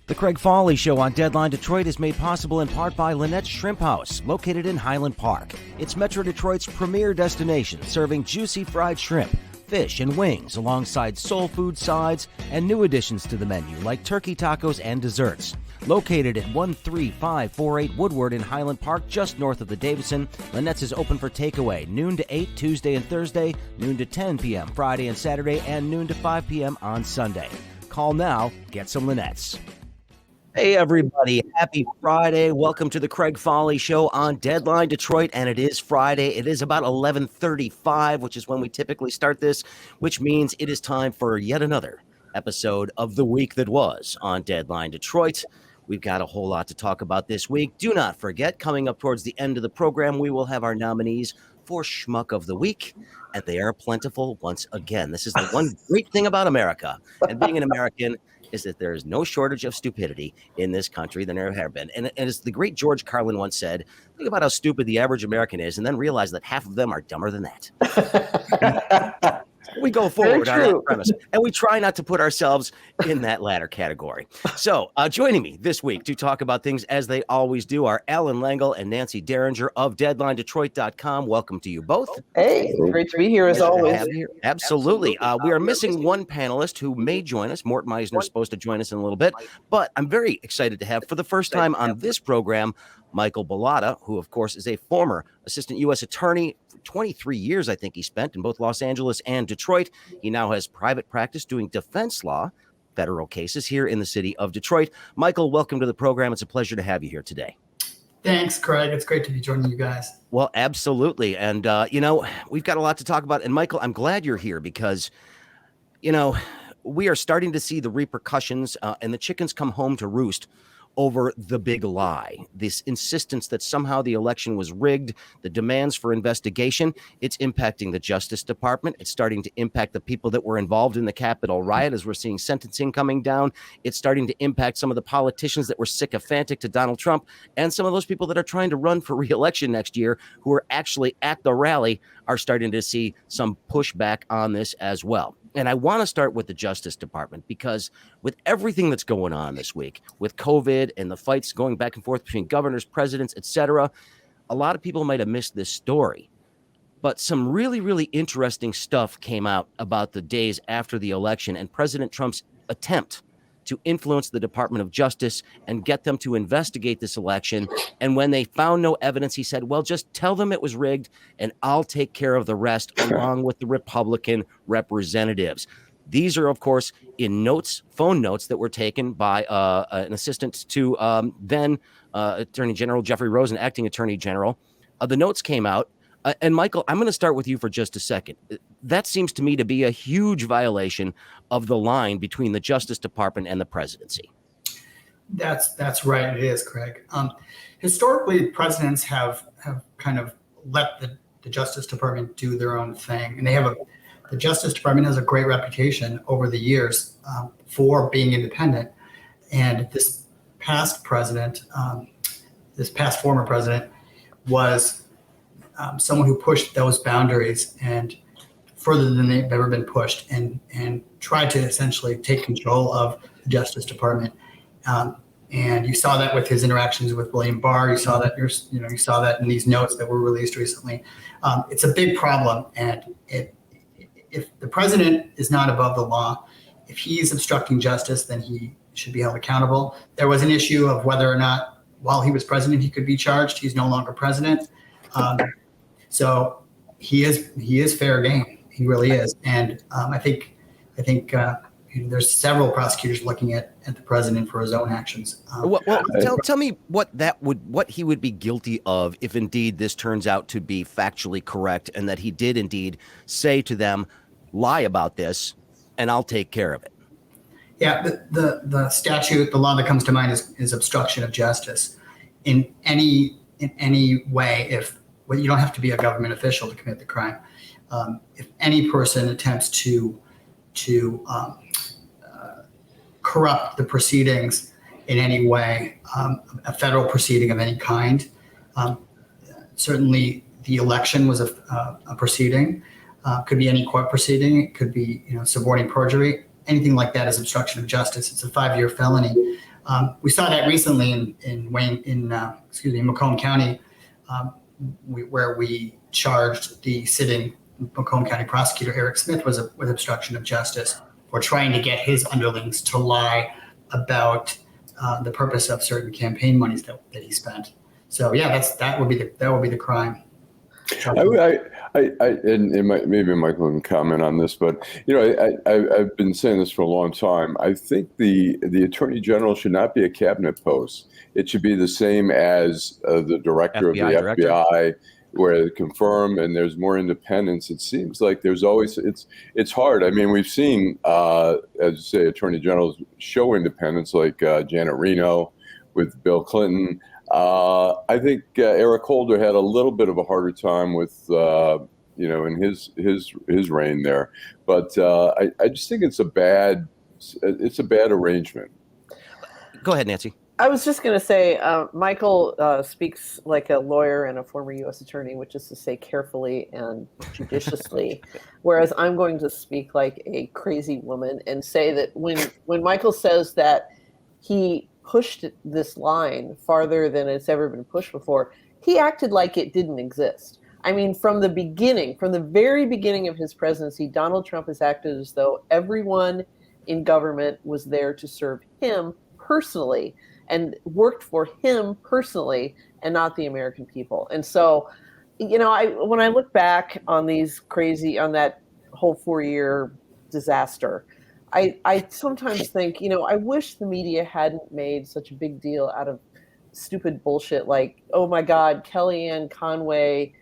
The Craig Foley Show on Deadline Detroit is made possible in part by Lynette's Shrimp House, located in Highland Park. It's Metro Detroit's premier destination, serving juicy fried shrimp, fish, and wings, alongside soul food sides and new additions to the menu, like turkey tacos and desserts. Located at 13548 Woodward in Highland Park, just north of the Davidson, Lynette's is open for takeaway, noon to 8 Tuesday and Thursday, noon to 10 p.m. Friday and Saturday, and noon to 5 p.m. on Sunday. Call now, get some Lynette's. Hey everybody, happy Friday. Welcome to the Craig Foley Show on Deadline Detroit, and it is Friday. It is about 11:35, which is when we typically start this, which means it is time for yet another episode of the week that was on Deadline Detroit. We've got a whole lot to talk about this week. Do not forget, coming up towards the end of the program, we will have our nominees for Schmuck of the Week, and they are plentiful once again. This is the one great thing about America, and being an American is that there is no shortage of stupidity in this country than there have been. And as the great George Carlin once said, think about how stupid the average American is and then realize that half of them are dumber than that. We go forward on that premise, and we try not to put ourselves in that latter category. So joining me this week to talk about things as they always do are Alan Langle and Nancy Derringer of DeadlineDetroit.com. Welcome to you both. Hey, great to be here as always. Absolutely. We are missing one panelist who may join us. Mort Meisner is supposed to join us in a little bit, but I'm very excited to have, for the first time on this program, Michael Balotta, who, of course, is a former assistant U.S. attorney. 23 years, I think he spent in both Los Angeles and Detroit. He now has private practice doing defense law, federal cases here in the city of Detroit. Michael, welcome to the program. It's a pleasure to have you here today. Thanks, Craig. It's great to be joining you guys. Well, absolutely. And, we've got a lot to talk about. And, Michael, I'm glad you're here because, we are starting to see the repercussions and the chickens come home to roost over the big lie, this insistence that somehow the election was rigged, the demands for investigation. It's impacting the Justice Department. It's starting to impact the people that were involved in the Capitol riot as we're seeing sentencing coming down. It's starting to impact some of the politicians that were sycophantic to Donald Trump, and some of those people that are trying to run for re-election next year who are actually at the rally are starting to see some pushback on this as well. And I want to start with the Justice Department because with everything that's going on this week, with COVID and the fights going back and forth between governors, presidents, etc., a lot of people might have missed this story. But some really, really interesting stuff came out about the days after the election and President Trump's attempt to influence the Department of Justice and get them to investigate this election. And when they found no evidence, he said, well, just tell them it was rigged and I'll take care of the rest along with the Republican representatives. These are, of course, in phone notes that were taken by an assistant to then Attorney General Jeffrey Rosen, acting Attorney General. The notes came out. And Michael, I'm going to start with you for just a second. That seems to me to be a huge violation of the line between the Justice Department and the presidency. That's right. It is, Craig. Historically, presidents have kind of let the Justice Department do their own thing, and the Justice Department has a great reputation over the years for being independent. And this past former president was someone who pushed those boundaries and further than they've ever been pushed, and tried to essentially take control of the Justice Department. And you saw that with his interactions with William Barr. You saw that you saw that in these notes that were released recently. It's a big problem, and if the president is not above the law, if he's obstructing justice, then he should be held accountable. There was an issue of whether or not while he was president he could be charged. He's no longer president. So he is fair game. He really is. And I think there's several prosecutors looking at the president for his own actions. Tell me what he would be guilty of if indeed this turns out to be factually correct and that he did indeed say to them, lie about this and I'll take care of it. Yeah, the statute, the law that comes to mind is obstruction of justice. In any way, you don't have to be a government official to commit the crime. If any person attempts to corrupt the proceedings in any way, a federal proceeding of any kind, certainly the election was a proceeding, could be any court proceeding, it could be suborning perjury, anything like that is obstruction of justice. It's a 5-year felony. We saw that recently in Macomb County, where we charged the sitting Macomb County prosecutor Eric Smith with obstruction of justice for trying to get his underlings to lie about the purpose of certain campaign monies that he spent. So yeah, that would be the crime. Maybe Michael can comment on this, but I've been saying this for a long time. I think the Attorney General should not be a cabinet post. It should be the same as the director of the FBI, where they confirm and there's more independence. It seems like there's always it's hard. I mean, we've seen, as you say, Attorney Generals show independence, like Janet Reno with Bill Clinton. I think Eric Holder had a little bit of a harder time with, in his reign there. But I just think it's a bad arrangement. Go ahead, Nancy. I was just going to say, Michael speaks like a lawyer and a former U.S. attorney, which is to say carefully and judiciously, whereas I'm going to speak like a crazy woman and say that when Michael says that he pushed this line farther than it's ever been pushed before, he acted like it didn't exist. I mean, from the very beginning of his presidency, Donald Trump has acted as though everyone in government was there to serve him personally and worked for him personally and not the American people. And so, when I look back on that whole 4-year disaster, I sometimes think, I wish the media hadn't made such a big deal out of stupid bullshit like, oh my God, Kellyanne Conway,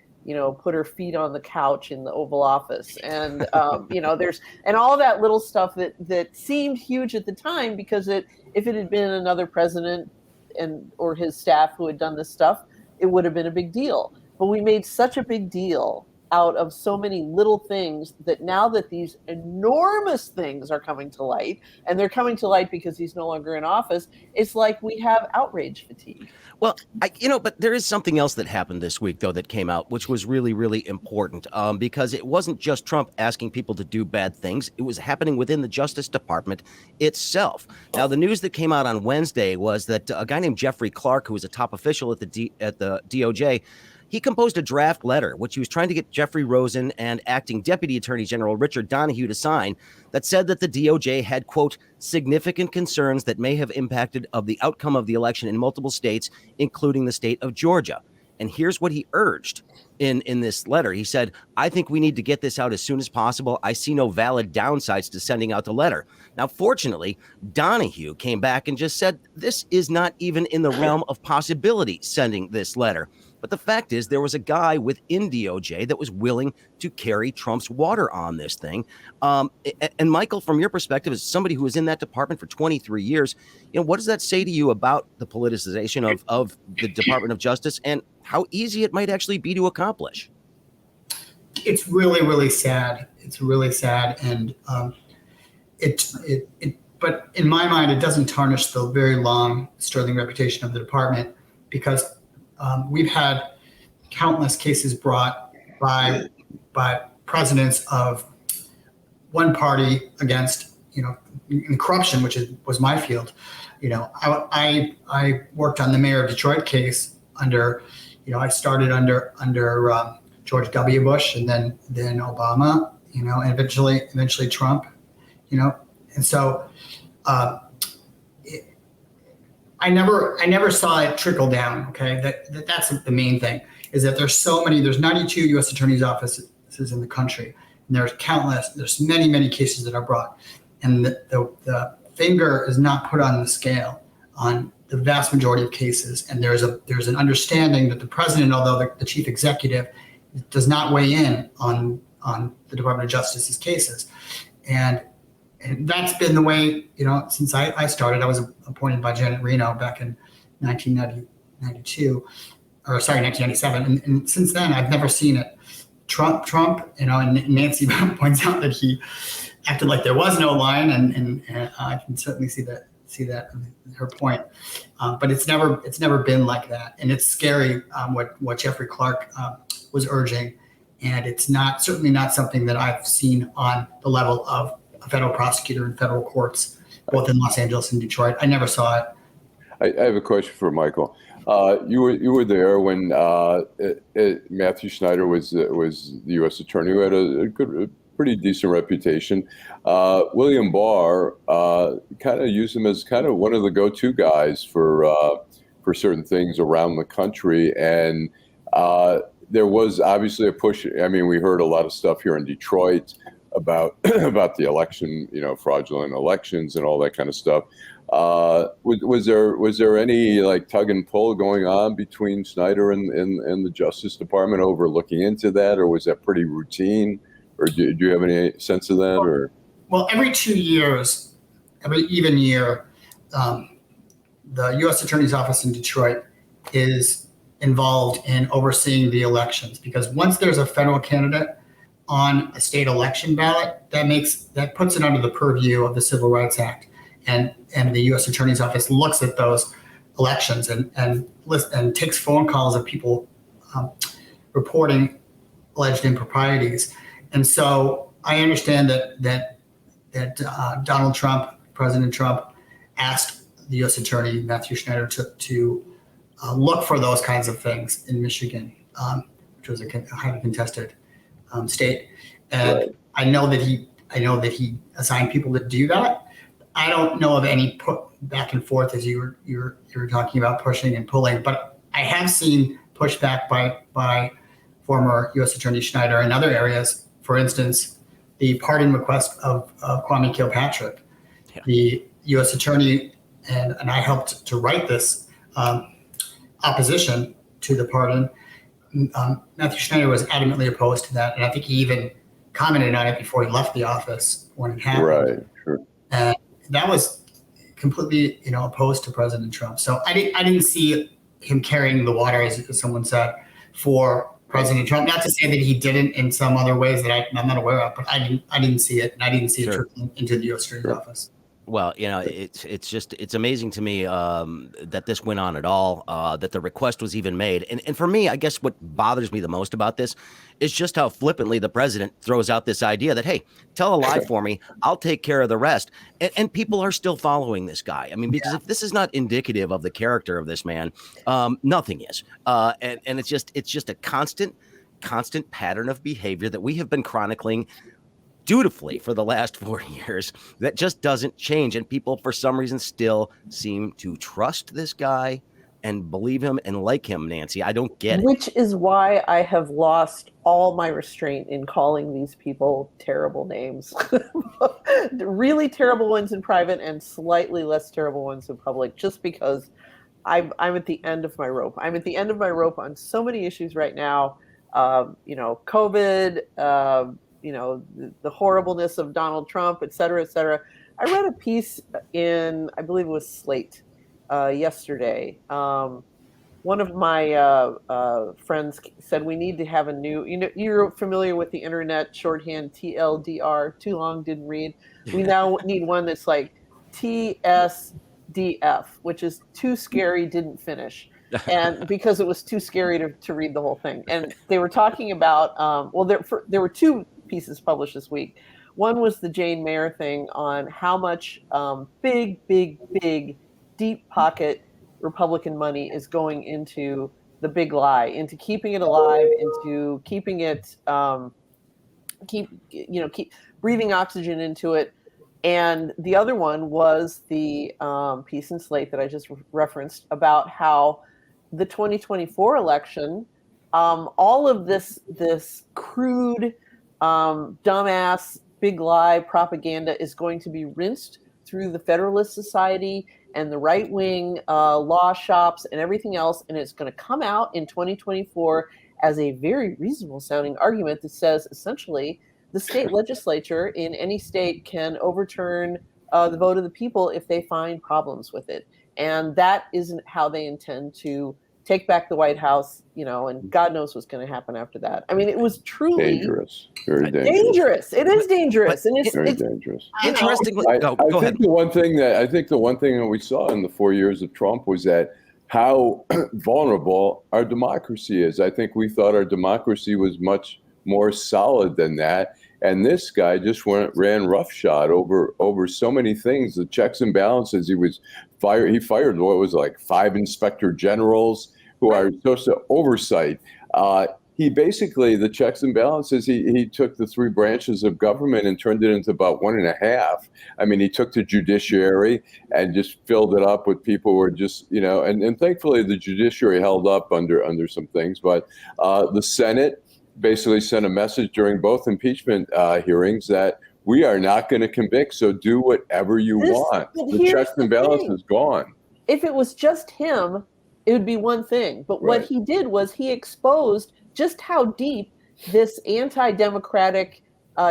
put her feet on the couch in the Oval Office. And, there's all that little stuff that seemed huge at the time because if it had been another president or his staff who had done this stuff, it would have been a big deal. But we made such a big deal out of so many little things that now that these enormous things are coming to light, and they're coming to light because he's no longer in office, it's like we have outrage fatigue. Well, but there is something else that happened this week, though, that came out, which was really, really important because it wasn't just Trump asking people to do bad things. It was happening within the Justice Department itself. Now, the news that came out on Wednesday was that a guy named Jeffrey Clark, who was a top official at the DOJ, he composed a draft letter, which he was trying to get Jeffrey Rosen and acting Deputy Attorney General Richard Donahue to sign, that said that the DOJ had, quote, significant concerns that may have impacted of the outcome of the election in multiple states, including the state of Georgia. And here's what he urged in this letter. He said, I think we need to get this out as soon as possible. I see no valid downsides to sending out the letter. Now, fortunately, Donahue came back and just said, this is not even in the realm of possibility, sending this letter. But the fact is, there was a guy within DOJ that was willing to carry Trump's water on this thing. And Michael, from your perspective, as somebody who was in that department for 23 years, what does that say to you about the politicization of the Department of Justice and how easy it might actually be to accomplish? It's really, really sad. It's really sad. And but in my mind, it doesn't tarnish the very long, sterling reputation of the department because we've had countless cases brought by presidents of one party against, in corruption, which was my field. I worked on the mayor of Detroit case under, I started under George W. Bush and then Obama, and eventually Trump, and so. I never saw it trickle down. Okay, that's the main thing is that there's 92 U.S. attorneys' offices in the country, and there's many cases that are brought, and the finger is not put on the scale on the vast majority of cases, and there's an understanding that the president, although the chief executive, does not weigh in on the Department of Justice's cases, and that's been the way, since I started. I was appointed by Janet Reno back in 1997. And since then, I've never seen it. Trump, and Nancy points out that he acted like there was no line, and I can certainly see that her point. But it's never been like that. And it's scary what Jeffrey Clark was urging. And it's certainly not something that I've seen on the level of a federal prosecutor in federal courts, both in Los Angeles and Detroit. I never saw it. I have a question for Michael. You were there when Matthew Schneider was the U.S. attorney, who had a pretty decent reputation. William Barr kind of used him as kind of one of the go-to guys for certain things around the country, and there was obviously a push. I mean, we heard a lot of stuff here in Detroit about about the election, fraudulent elections and all that kind of stuff. Was there any like tug and pull going on between Snyder and the Justice Department over looking into that, or was that pretty routine? Or do you have any sense of that? Or well, every 2 years, every even year, the U.S. Attorney's Office in Detroit is involved in overseeing the elections, because once there's a federal candidate on a state election ballot, that puts it under the purview of the Civil Rights Act, and the U.S. Attorney's Office looks at those elections and takes phone calls of people reporting alleged improprieties. And so I understand that Donald Trump, President Trump, asked the U.S. Attorney Matthew Schneider to look for those kinds of things in Michigan, which was a highly contested state. And right. I know that he assigned people to do that. I don't know of any back and forth as you were talking about pushing and pulling, but I have seen pushback by former U.S. Attorney Schneider in other areas. For instance, the pardon request of Kwame Kilpatrick. Yeah. The U.S. Attorney and I helped to write this opposition to the pardon. Matthew Schneider was adamantly opposed to that, and I think he even commented on it before he left the office when it happened. Right, sure. And that was completely, opposed to President Trump. So I didn't see him carrying the water, as someone said, for President Trump. Not to say that he didn't in some other ways that I'm not aware of, but I didn't see it, and I didn't see it trickling into the U.S. Attorney's office. Well, it's amazing to me that this went on at all, that the request was even made. And for me, I guess what bothers me the most about this is just how flippantly the president throws out this idea that, hey, tell a lie for me, I'll take care of the rest. And people are still following this guy. I mean, because if this is not indicative of the character of this man, nothing is. And it's just a constant pattern of behavior that we have been chronicling dutifully for the last 4 years that just doesn't change, and people for some reason still seem to trust this guy and believe him and like him. Nancy, I don't get it. Which is why I have lost all my restraint in calling these people terrible names. Really terrible ones in private and slightly less terrible ones in public, just because I'm at the end of my rope. I'm at the end of my rope on so many issues right now. COVID, the horribleness of Donald Trump, et cetera, et cetera. I read a piece in, I believe it was Slate yesterday. One of my friends said we need to have a new, you're familiar with the internet shorthand TLDR, too long, didn't read. We now need one that's like TSDF, which is too scary, didn't finish. And because it was too scary to read the whole thing. And they were talking about, there were two pieces published this week. One was the Jane Mayer thing on how much big, deep pocket Republican money is going into the big lie, into keeping it alive, into keeping it, keep breathing oxygen into it. And the other one was the piece in Slate that I just referenced about how the 2024 election, all of this crude, dumbass, big lie propaganda is going to be rinsed through the Federalist Society and the right-wing law shops and everything else, and it's going to come out in 2024 as a very reasonable sounding argument that says essentially the state legislature in any state can overturn the vote of the people if they find problems with it. And that isn't how they intend to take back the White House, and God knows what's going to happen after that. I mean, it was truly dangerous, very dangerous. It is dangerous, and it's dangerous. Interestingly, I go think ahead. the one thing that we saw in the 4 years of Trump was that how vulnerable our democracy is. I think we thought our democracy was much more solid than that, And this guy just ran roughshod over so many things, the checks and balances. He fired what was like 5 inspector generals who are supposed to oversight. He basically, the checks and balances, he took the 3 branches of government and turned it into about 1.5. I mean, he took the judiciary and just filled it up with people who were just, and thankfully the judiciary held up under some things. But the Senate basically sent a message during both impeachment hearings that we are not going to convict, so do whatever you want. The checks and balances gone. If it was just him, it would be one thing. But what he did was he exposed just how deep this anti-democratic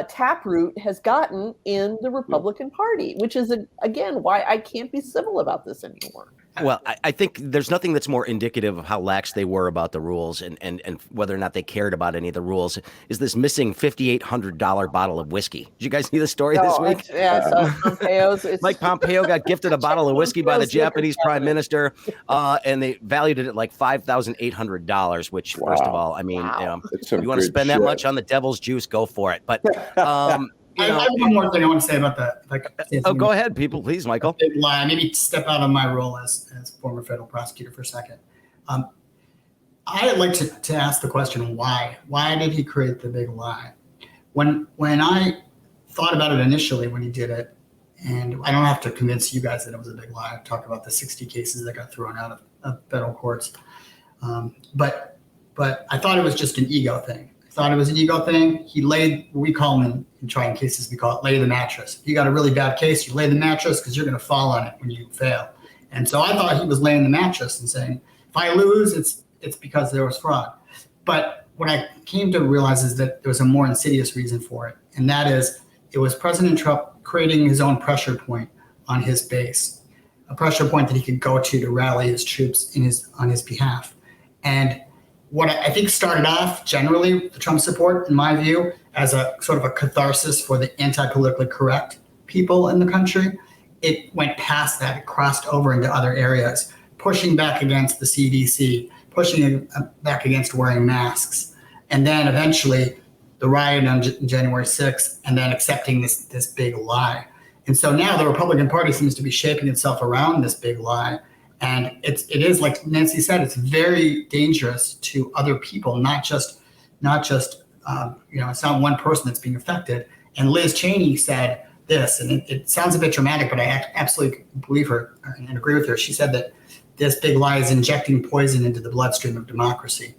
taproot has gotten in the Republican Party, which is, again, why I can't be civil about this anymore. Well, I think there's nothing that's more indicative of how lax they were about the rules and whether or not they cared about any of the rules is this missing $5,800 bottle of whiskey. Did you guys see the story this week? Yeah, Pompeo's. Mike Pompeo got gifted a bottle of whiskey by the Japanese prime minister, and they valued it at like $5,800, which, first of all, I mean, if you want to spend that much on the devil's juice, go for it. But I have one more thing I want to say about that. Go ahead, people, please, Michael. Big lie. Maybe step out of my role as former federal prosecutor for a second. I'd like to ask the question, why? Why did he create the big lie? When I thought about it initially when he did it, and I don't have to convince you guys that it was a big lie. I talked about the 60 cases that got thrown out of federal courts. But I thought it was just an ego thing. Thought it was an ego thing. He laid, we call them in trying cases, we call it lay the mattress. If you got a really bad case, you lay the mattress because you're going to fall on it when you fail. And so I thought he was laying the mattress and saying, if I lose, it's because there was fraud. But what I came to realize is that there was a more insidious reason for it. And that is, it was President Trump creating his own pressure point on his base, a pressure point that he could go to rally his troops on his behalf. And what I think started off generally, the Trump support, in my view, as a sort of a catharsis for the anti-politically correct people in the country, it went past that. It crossed over into other areas, pushing back against the CDC, pushing back against wearing masks, and then eventually the riot on January 6th, and then accepting this big lie. And so now the Republican Party seems to be shaping itself around this big lie. And it is, like Nancy said, it's very dangerous to other people, not just it's not one person that's being affected. And Liz Cheney said this, and it sounds a bit dramatic, but I absolutely believe her and agree with her. She said that this big lie is injecting poison into the bloodstream of democracy.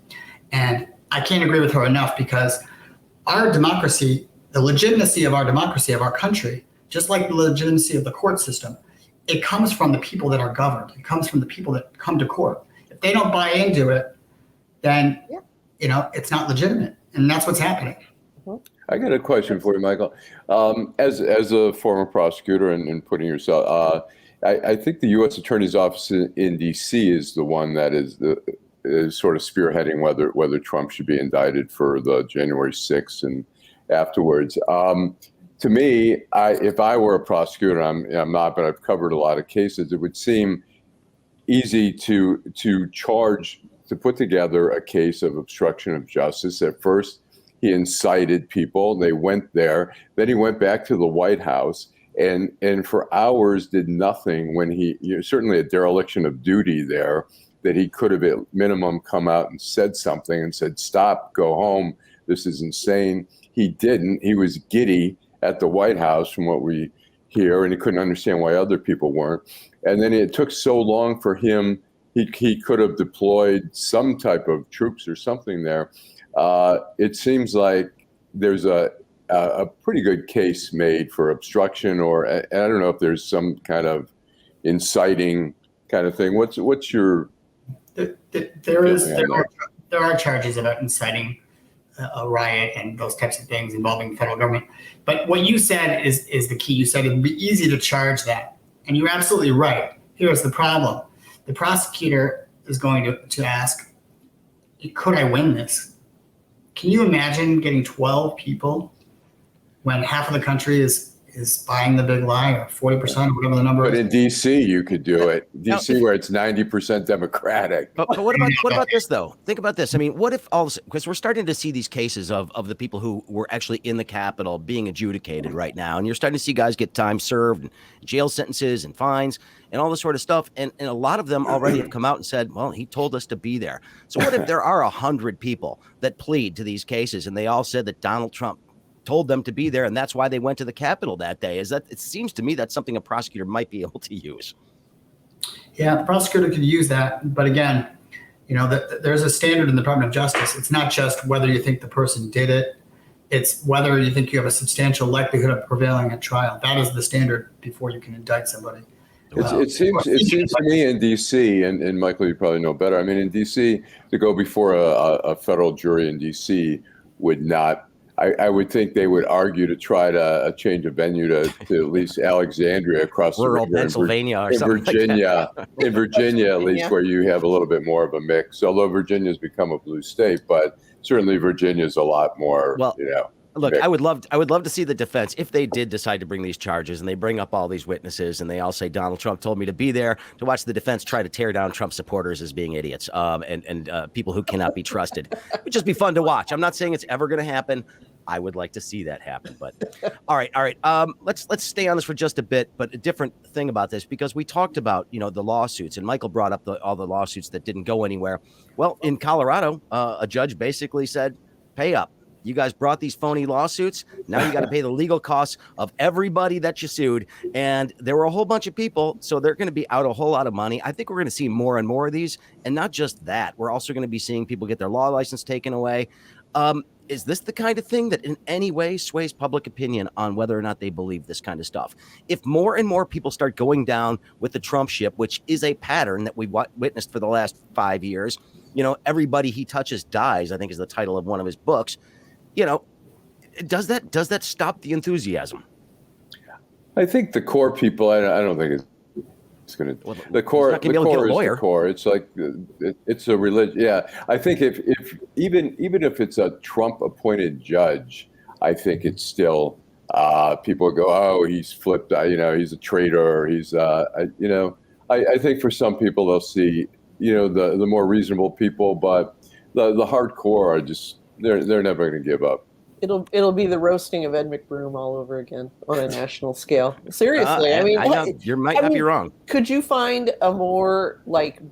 And I can't agree with her enough, because our democracy, the legitimacy of our democracy, of our country, just like the legitimacy of the court system, it comes from the people that are governed. It comes from the people that come to court. If they don't buy into it, then it's not legitimate, and that's what's happening. I got a question for you, Michael. As a former prosecutor and putting yourself, I think the U.S. Attorney's Office in D.C. is the one that is sort of spearheading whether Trump should be indicted for the January 6th and afterwards. To me, if I were a prosecutor, I'm not, but I've covered a lot of cases, it would seem easy to put together a case of obstruction of justice. At first, he incited people. They went there. Then he went back to the White House and for hours did nothing when certainly a dereliction of duty there, that he could have at minimum come out and said something and said, stop, go home. This is insane. He didn't. He was giddy at the White House from what we hear, and he couldn't understand why other people weren't. And then it took so long for him, he could have deployed some type of troops or something there. It seems like there's a pretty good case made for obstruction, or I don't know if there's some kind of inciting kind of thing. What's your... There are charges about inciting a riot and those types of things involving the federal government. But what you said is the key. You said it'd be easy to charge that. And you're absolutely right. Here's the problem. The prosecutor is going to ask, could I win this? Can you imagine getting 12 people when half of the country is is buying the big lie, or 40% or whatever the number But is. in D.C., you could do it. D.C., where it's 90% Democratic. But what about this though? Think about this. I mean, what if all, because we're starting to see these cases of the people who were actually in the Capitol being adjudicated right now, and you're starting to see guys get time served and jail sentences and fines and all this sort of stuff, and a lot of them already have come out and said, well, he told us to be there. So what if there are 100 people that plead to these cases and they all said that Donald Trump told them to be there, and that's why they went to the Capitol that day? Is that, it seems to me that's something a prosecutor might be able to use. Yeah, the prosecutor could use that, but again, there's a standard in the Department of Justice. It's not just whether you think the person did it; it's whether you think you have a substantial likelihood of prevailing at trial. That is the standard before you can indict somebody. It seems to me in D.C., and Michael, you probably know better. I mean, in D.C., to go before a federal jury in D.C. would not. I would think they would argue to try to change a venue to at least Alexandria across Rural the river Pennsylvania or in something Virginia, like in Virginia at least, where you have a little bit more of a mix. Although Virginia's become a blue state, but certainly Virginia's a lot more. Well, look, mixed. I would love to see the defense if they did decide to bring these charges and they bring up all these witnesses and they all say Donald Trump told me to be there, to watch the defense try to tear down Trump supporters as being idiots and people who cannot be trusted. It would just be fun to watch. I'm not saying it's ever going to happen. I would like to see that happen, but all right. Let's stay on this for just a bit, but a different thing about this, because we talked about, the lawsuits, and Michael brought up all the lawsuits that didn't go anywhere. Well, in Colorado, a judge basically said, pay up. You guys brought these phony lawsuits. Now you got to pay the legal costs of everybody that you sued. And there were a whole bunch of people, so they're going to be out a whole lot of money. I think we're going to see more and more of these. And not just that, we're also going to be seeing people get their law license taken away. Is this the kind of thing that in any way sways public opinion on whether or not they believe this kind of stuff? If more and more people start going down with the Trump ship, which is a pattern that we've witnessed for the last 5 years, everybody he touches dies, I think is the title of one of his books. Does that stop the enthusiasm? I think the core people. I don't think it's going to. The core. The core is the core. It's like it's a religion. Yeah, I think if even if it's a Trump-appointed judge, I think it's still people go, oh, he's flipped. He's a traitor. He's I think for some people they'll see the more reasonable people, but the hardcore are just. They're never going to give up. It'll be the roasting of Ed McBroom all over again on a national scale. Seriously, I know you might not be wrong. Could you find a more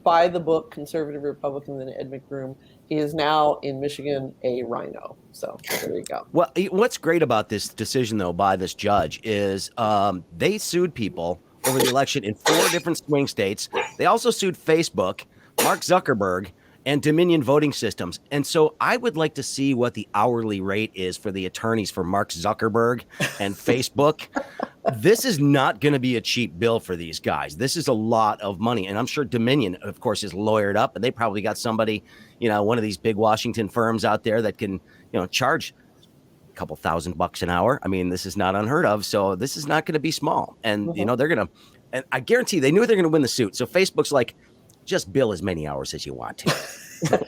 by the book conservative Republican than Ed McBroom? He is now in Michigan a rhino. So there you go. Well, what's great about this decision though by this judge is they sued people over the election in 4 different swing states. They also sued Facebook, Mark Zuckerberg, and Dominion voting systems. And so I would like to see what the hourly rate is for the attorneys for Mark Zuckerberg and Facebook. This is not going to be a cheap bill for these guys. This is a lot of money. And I'm sure Dominion, of course, is lawyered up, and they probably got somebody, one of these big Washington firms out there that can, charge a couple $1,000 an hour. I mean, this is not unheard of. So this is not going to be small. And, they're going to, and I guarantee they knew they're going to win the suit. So Facebook's like, just bill as many hours as you want to.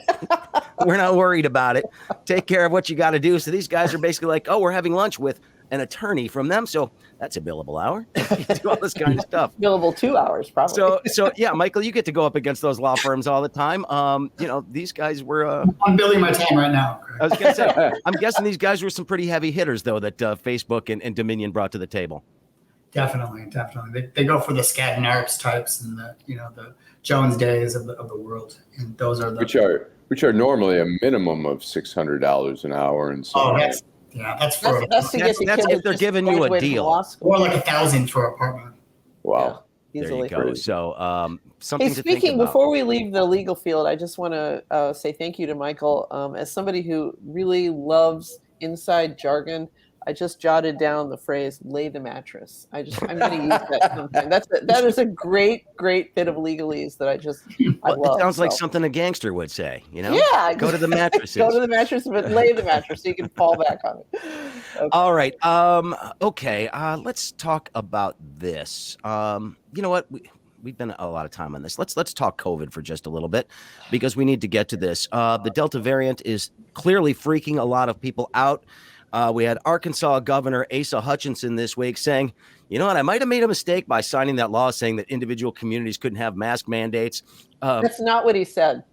We're not worried about it. Take care of what you got to do. So these guys are basically like, oh, we're having lunch with an attorney from them. So that's a billable hour. You do all this kind of stuff. Billable 2 hours, probably. So yeah, Michael, you get to go up against those law firms all the time. These guys were. I'm billing my time right now, Craig. I was going to say, I'm guessing these guys were some pretty heavy hitters, though, that Facebook and Dominion brought to the table. Definitely. They go for the Skadden Arps types and the Jones Days of the world, and those are the which are normally a minimum of $600 an hour, and so. That's for that's if they're giving you a deal, or like $1,000 for an apartment. Wow. Yeah, there you go. So something to think speaking, about. before we leave the legal field, I just want to say thank you to Michael. As somebody who really loves inside jargon, I just jotted down the phrase "lay the mattress." I'm going to use that sometime. That is a great bit of legalese that I love. It sounds like something a gangster would say, Yeah. Go to the mattresses. Go to the mattress, but lay the mattress so you can fall back on it. Okay. All right. Okay. Let's talk about this. You know what? We've been a lot of time on this. Let's talk COVID for just a little bit, because we need to get to this. The Delta variant is clearly freaking a lot of people out. We had Arkansas Governor Asa Hutchinson this week saying, you know what, I might have made a mistake by signing that law saying that individual communities couldn't have mask mandates. That's not what he said.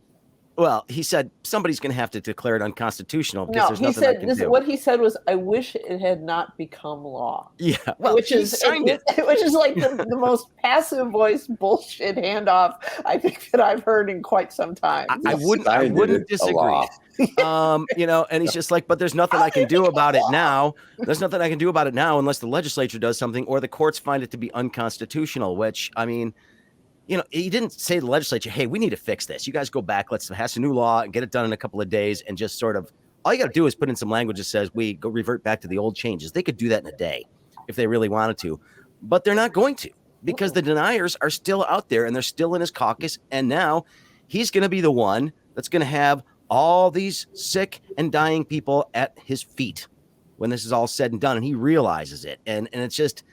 Well, he said somebody's going to have to declare it unconstitutional because No, there's he nothing I said can this. do. What he said was, "I wish it had not become law." Yeah, well, which he is signed it. which is like the most passive voice bullshit handoff I think that I've heard in quite some time. I wouldn't disagree. You know, and he's just like, but there's nothing I can do about it now. There's nothing I can do about it now unless the legislature does something or the courts find it to be unconstitutional, which, I mean, you know, he didn't say to the legislature, hey, we need to fix this. You guys go back, let's pass a new law and get it done in a couple of days, and just sort of, all you got to do is put in some language that says we go revert back to the old changes. They could do that in a day if they really wanted to, but they're not going to, because the deniers are still out there and they're still in his caucus. And now he's going to be the one that's going to have all these sick and dying people at his feet when this is all said and done. And he realizes it. And it's just,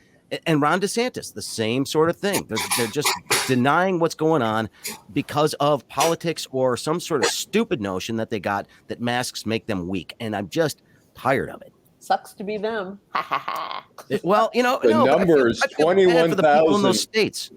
and Ron DeSantis, the same sort of thing. They're just denying what's going on because of politics or some sort of stupid notion that they got that masks make them weak. And I'm just tired of it. Sucks to be them. Well, you know, the numbers, I feel bad for the people in those states.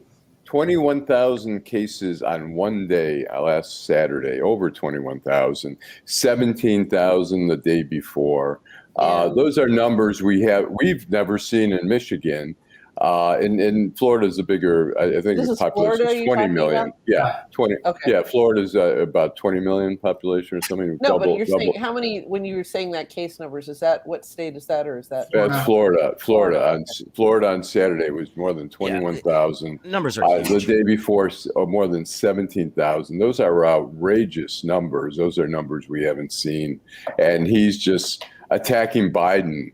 21,000 cases on one day last Saturday, over 21,000, 17,000 the day before. Those are numbers we've never seen in Michigan. In Florida's a bigger, I think the population is 20 million. About? Yeah, 20. Okay. Yeah, Florida's about 20 million population or something. No, but you're saying how many? When you were saying that case numbers, is that what state is that, or is that? That's Florida. Florida on Saturday was more than 21,000. Numbers are huge. The day before, more than 17,000. Those are outrageous numbers. Those are numbers we haven't seen, and he's just attacking Biden.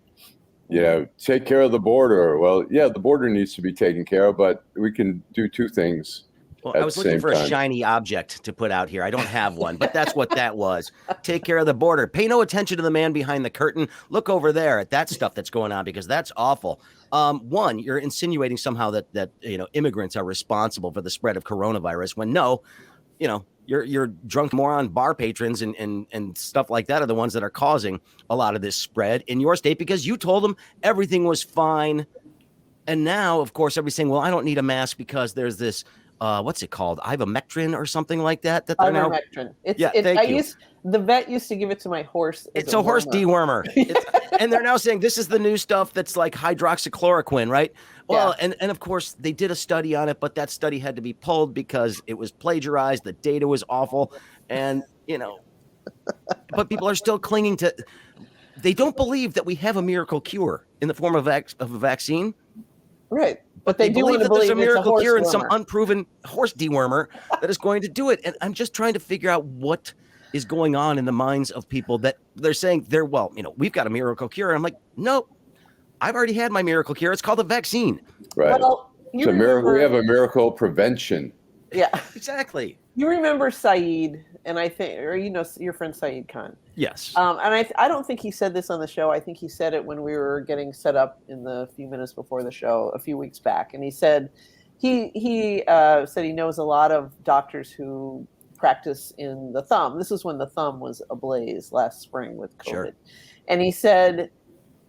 You know, take care of the border. Well, yeah, the border needs to be taken care of, but we can do two things. Well, I was looking for a shiny object to put out here. I don't have one, but that's what that was. Take care of the border. Pay no attention to the man behind the curtain. Look over there at that stuff that's going on, because that's awful. One, you're insinuating somehow that you know, immigrants are responsible for the spread of coronavirus, when no, you know, your drunk moron bar patrons and stuff like that are the ones that are causing a lot of this spread in your state, because you told them everything was fine. And now, of course, everybody's saying, well, I don't need a mask because there's this, what's it called? Ivermectin or something like that. Ivermectin. The vet used to give it to my horse. It's a horse dewormer. And they're now saying this is the new stuff that's like hydroxychloroquine, right? Well, and of course they did a study on it, but that study had to be pulled because it was plagiarized. The data was awful. And, you know, but people are still clinging to, they don't believe that we have a miracle cure in the form of a vaccine. Right. But they do want to believe there's a miracle cure and wormer. some unproven horse dewormer that is going to do it. And I'm just trying to figure out what is going on in the minds of people that they're saying well, you know, we've got a miracle cure. And I'm like, no, I've already had my miracle cure. It's called a vaccine. Right. Well, it's a miracle. We have a miracle prevention. Yeah, exactly. You remember Saeed, and I think, or you know, your friend Saeed Khan. Yes. And I don't think he said this on the show. I think he said it when we were getting set up in the few minutes before the show a few weeks back. And he said he said he knows a lot of doctors who practice in the thumb. This is when the thumb was ablaze last spring with COVID. Sure. And he said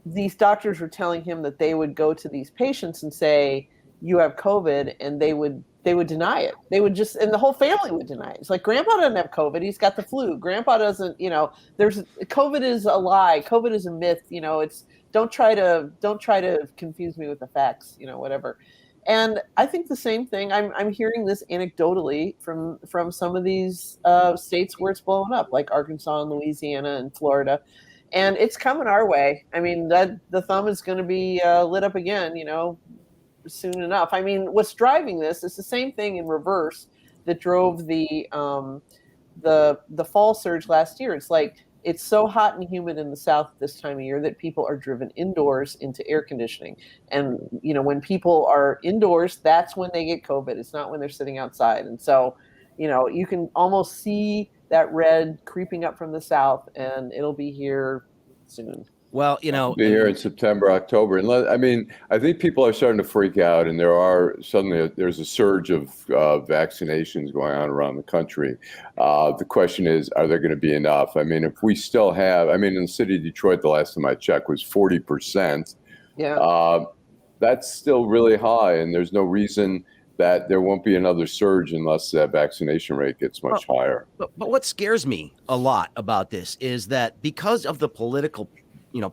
these doctors were telling him that they would go to these patients and say, you have COVID, and they would deny it. They would just, and the whole family would deny it. It's like, Grandpa doesn't have COVID. He's got the flu. Grandpa doesn't, you know, COVID is a lie. COVID is a myth. You know, don't try to confuse me with the facts, you know, whatever. And I think the same thing. I'm hearing this anecdotally from some of these states where it's blowing up, like Arkansas and Louisiana and Florida. And it's coming our way. I mean, the thumb is going to be lit up again, you know, soon enough. I mean, what's driving this is the same thing in reverse that drove the fall surge last year. It's like, it's so hot and humid in the South this time of year that people are driven indoors into air conditioning. And, you know, when people are indoors, that's when they get COVID. It's not when they're sitting outside. And so, you know, you can almost see that red creeping up from the South, and it'll be here soon. Well, you know, Be here in September, October, and I mean, I think people are starting to freak out, and there's a surge of vaccinations going on around the country. The question is, are there going to be enough? I mean, if we still have, I mean, in the city of Detroit, the last time I checked was 40%. Yeah. That's still really high, and there's no reason that there won't be another surge unless that vaccination rate gets much higher. But what scares me a lot about this is that because of the political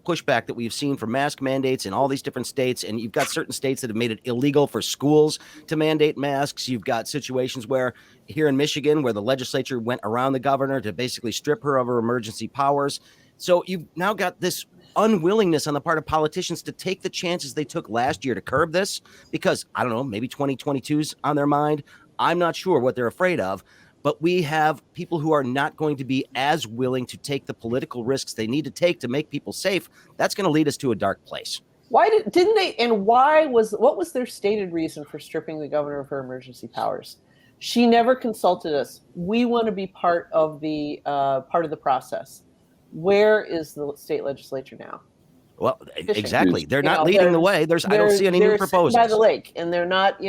pushback that we've seen for mask mandates in all these different states, and you've got certain states that have made it illegal for schools to mandate masks. You've got situations where here in Michigan, where the legislature went around the governor to basically strip her of her emergency powers. So you've now got this unwillingness on the part of politicians to take the chances they took last year to curb this, because I don't know, maybe 2022's on their mind. I'm not sure what they're afraid of. But we have people who are not going to be as willing to take the political risks they need to take to make people safe. That's going to lead us to a dark place. Why didn't they? And what was their stated reason for stripping the governor of her emergency powers? She never consulted us. We want to be part of the process. Where is the state legislature now? Well, Fishing. exactly. They're not leading the way. I don't see any new proposals. By the lake, and they're not.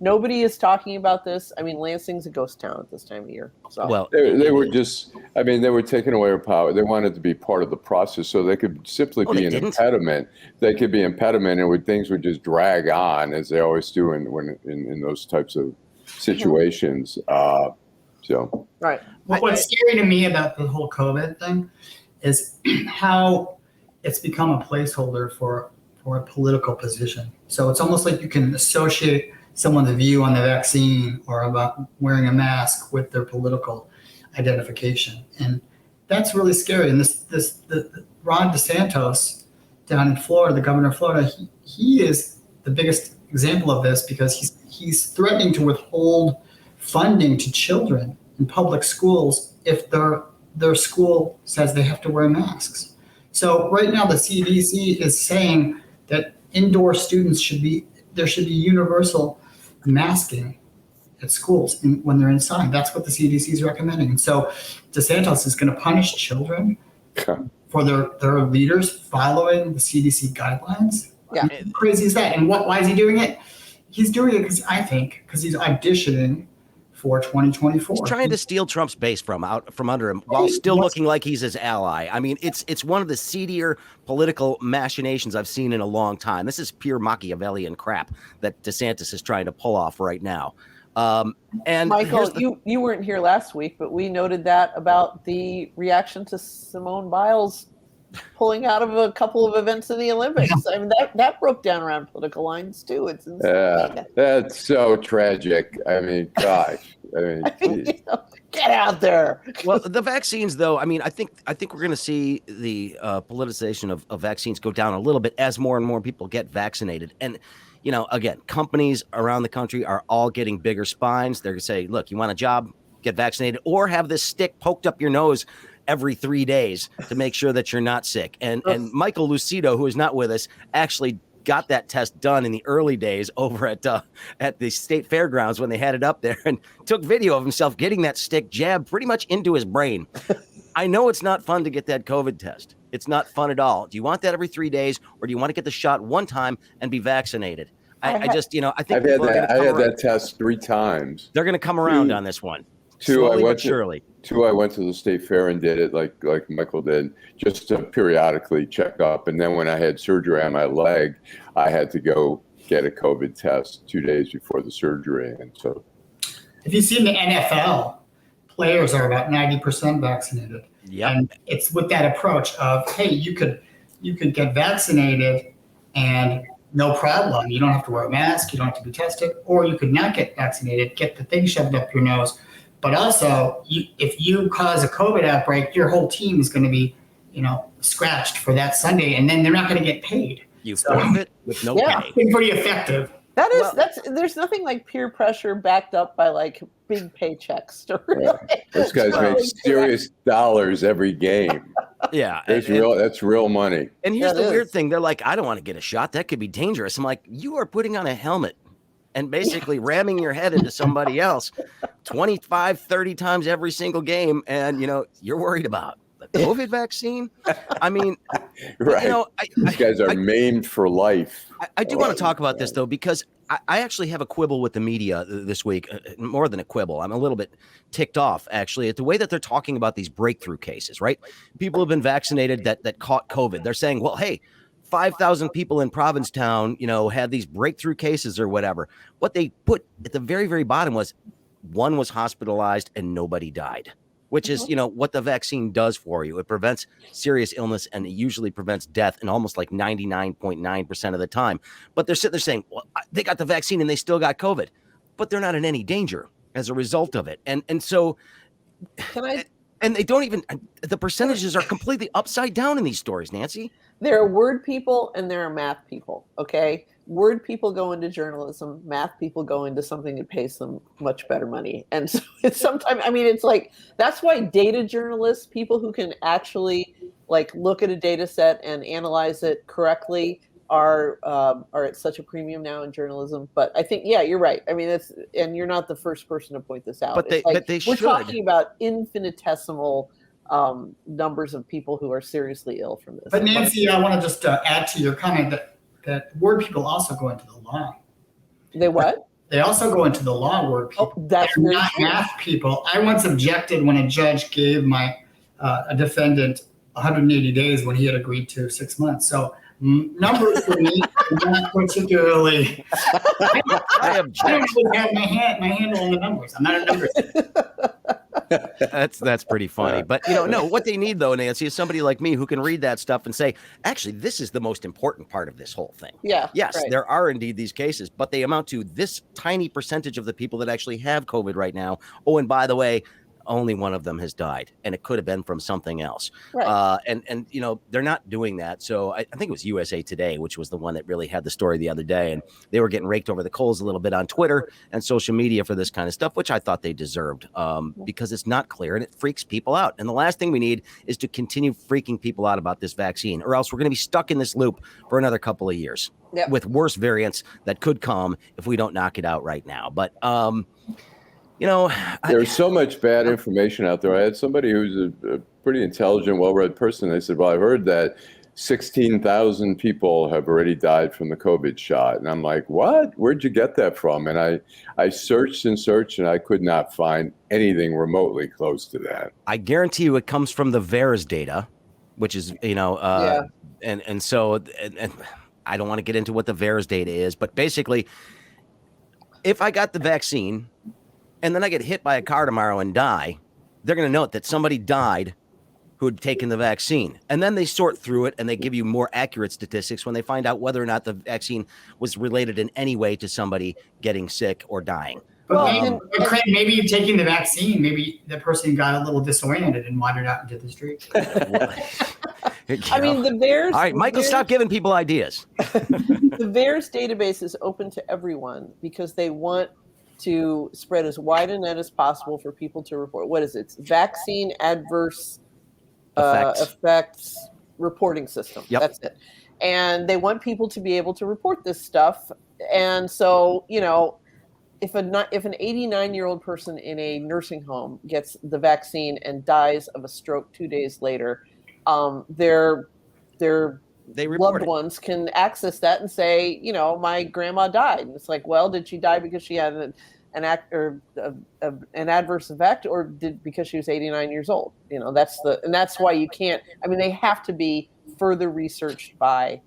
Nobody is talking about this. I mean, Lansing's a ghost town at this time of year. So. Well, they were just, I mean, they were taking away her power. They wanted to be part of the process, so they could simply be an impediment. They could be impediment, and things would just drag on, as they always do in those types of situations. So right. What's scary to me about the whole COVID thing is how it's become a placeholder for a political position. So it's almost like you can associate someone's view on the vaccine or about wearing a mask with their political identification. And that's really scary. And the Ron DeSantis down in Florida, the governor of Florida, he is the biggest example of this, because he's threatening to withhold funding to children in public schools if their school says they have to wear masks. So right now the CDC is saying that indoor students there should be universal masking at schools when they're inside. That's what the CDC is recommending. And so DeSantis is going to punish children for their leaders following the CDC guidelines. Yeah. How crazy is that? And why is he doing it? He's doing it because he's auditioning for 2024. He's trying to steal Trump's base from under him while still looking like he's his ally. I mean, it's one of the seedier political machinations I've seen in a long time. This is pure Machiavellian crap that DeSantis is trying to pull off right now. And Michael, you weren't here last week, but we noted that about the reaction to Simone Biles pulling out of a couple of events in the Olympics. I mean, that broke down around political lines too. It's insane. Yeah, that's so tragic. I mean, gosh. Get out there. Well, the vaccines, though, I mean, I think we're going to see the politicization of vaccines go down a little bit as more and more people get vaccinated. And, again, companies around the country are all getting bigger spines. They're going to say, look, you want a job, get vaccinated, or have this stick poked up your nose every 3 days to make sure that you're not sick. And Michael Lucido, who is not with us, actually got that test done in the early days over at the state fairgrounds when they had it up there, and took video of himself getting that stick jabbed pretty much into his brain. I know it's not fun to get that COVID test. It's not fun at all. Do you want that every 3 days, or do you want to get the shot one time and be vaccinated? I think I had that test 3 times. They're going to come around on this one. Slowly but surely. I went to the state fair and did it like Michael did, just to periodically check up. And then when I had surgery on my leg, I had to go get a COVID test 2 days before the surgery. And so, if you see in the NFL, players are about 90% vaccinated. Yeah, and it's with that approach of, hey, you could get vaccinated and no problem. You don't have to wear a mask. You don't have to be tested, or you could not get vaccinated, get the thing shoved up your nose. But also, if you cause a COVID outbreak, your whole team is going to be, scratched for that Sunday, and then they're not going to get paid. You forfeit with no pay. It's pretty effective. There's nothing like peer pressure backed up by like big paychecks. Those guys make serious dollars every game. Yeah, that's real money. And here's the weird thing: they're like, I don't want to get a shot. That could be dangerous. I'm like, you are putting on a helmet and basically ramming your head into somebody else 25, 30 times every single game. And, you're worried about the COVID vaccine. I mean, Right. you know, These guys are maimed for life. I do want to talk about this though, because I actually have a quibble with the media this week, more than a quibble. I'm a little bit ticked off actually at the way that they're talking about these breakthrough cases, right? People have been vaccinated that caught COVID. They're saying, well, hey, 5,000 people in Provincetown, had these breakthrough cases or whatever. What they put at the very, very bottom was one was hospitalized and nobody died, which is, what the vaccine does for you. It prevents serious illness and it usually prevents death in almost like 99.9% of the time. But they're sitting there saying, well, they got the vaccine and they still got COVID, but they're not in any danger as a result of it. And so, and they don't even, the percentages are completely upside down in these stories, Nancy. There are word people and there are math people, okay? Word people go into journalism, math people go into something that pays them much better money. And so it's sometimes, it's like, that's why data journalists, people who can actually like look at a data set and analyze it correctly are at such a premium now in journalism. But I think, yeah, you're right. And you're not the first person to point this out. But they we're talking about infinitesimal numbers of people who are seriously ill from this. But Nancy, I want to just add to your comment that word people also go into the law. They what? They also go into the law, word people. Oh, that's They're not math people. I once objected when a judge gave a defendant 180 days when he had agreed to 6 months. So numbers for me are not particularly. I don't really have my handle on the numbers. I'm not a numbers. That's pretty funny. But no, what they need though, Nancy, is somebody like me who can read that stuff and say, actually, this is the most important part of this whole thing. Yeah. Yes, right. There are indeed these cases, but they amount to this tiny percentage of the people that actually have COVID right now. Oh, and by the way, only one of them has died, and it could have been from something else. Right. And they're not doing that. So I think it was USA Today, which was the one that really had the story the other day, and they were getting raked over the coals a little bit on Twitter and social media for this kind of stuff, which I thought they deserved, because it's not clear and it freaks people out. And the last thing we need is to continue freaking people out about this vaccine, or else we're going to be stuck in this loop for another couple of years. Yep. With worse variants that could come if we don't knock it out right now. But there's so much bad information out there. I had somebody who's a pretty intelligent, well-read person. They said, well, I've heard that 16,000 people have already died from the COVID shot. And I'm like, what? Where'd you get that from? And I searched and searched, and I could not find anything remotely close to that. I guarantee you it comes from the VAERS data, which is, Yeah. and so I don't want to get into what the VAERS data is, but basically, if I got the vaccine and then I get hit by a car tomorrow and die, they're going to note that somebody died who had taken the vaccine. And then they sort through it and they give you more accurate statistics when they find out whether or not the vaccine was related in any way to somebody getting sick or dying. But Craig, maybe taking the vaccine, maybe the person got a little disoriented and wandered out into the street. The VAERS. All right, Michael, stop giving people ideas. The VAERS database is open to everyone because they want to spread as wide a net as possible for people to report. What is it? It's vaccine adverse effects reporting system. Yep. That's it. And they want people to be able to report this stuff. And so, if an 89-year-old person in a nursing home gets the vaccine and dies of a stroke 2 days later, their loved ones can access that and say, my grandma died. And it's like, well, did she die because she had an adverse effect, or because she was 89 years old? That's why you can't. They have to be further researched by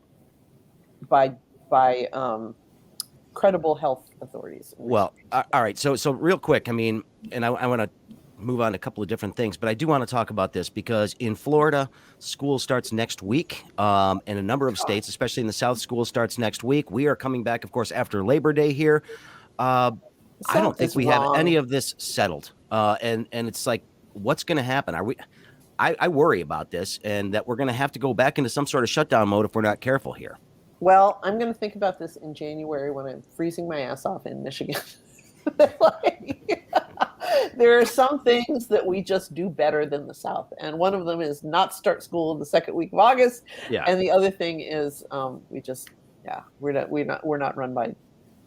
credible health authorities. Well, all right. So real quick, I want to move on to a couple of different things, but I do want to talk about this because in Florida, school starts next week. In a number of states, especially in the South, school starts next week. We are coming back, of course, after Labor Day here. I don't think we have any of this settled. And it's like, what's going to happen? I worry about this and that we're going to have to go back into some sort of shutdown mode if we're not careful here. Well, I'm going to think about this in January when I'm freezing my ass off in Michigan. There are some things that we just do better than the South, and one of them is not start school in the second week of August. Yeah. And the other thing is we're not run by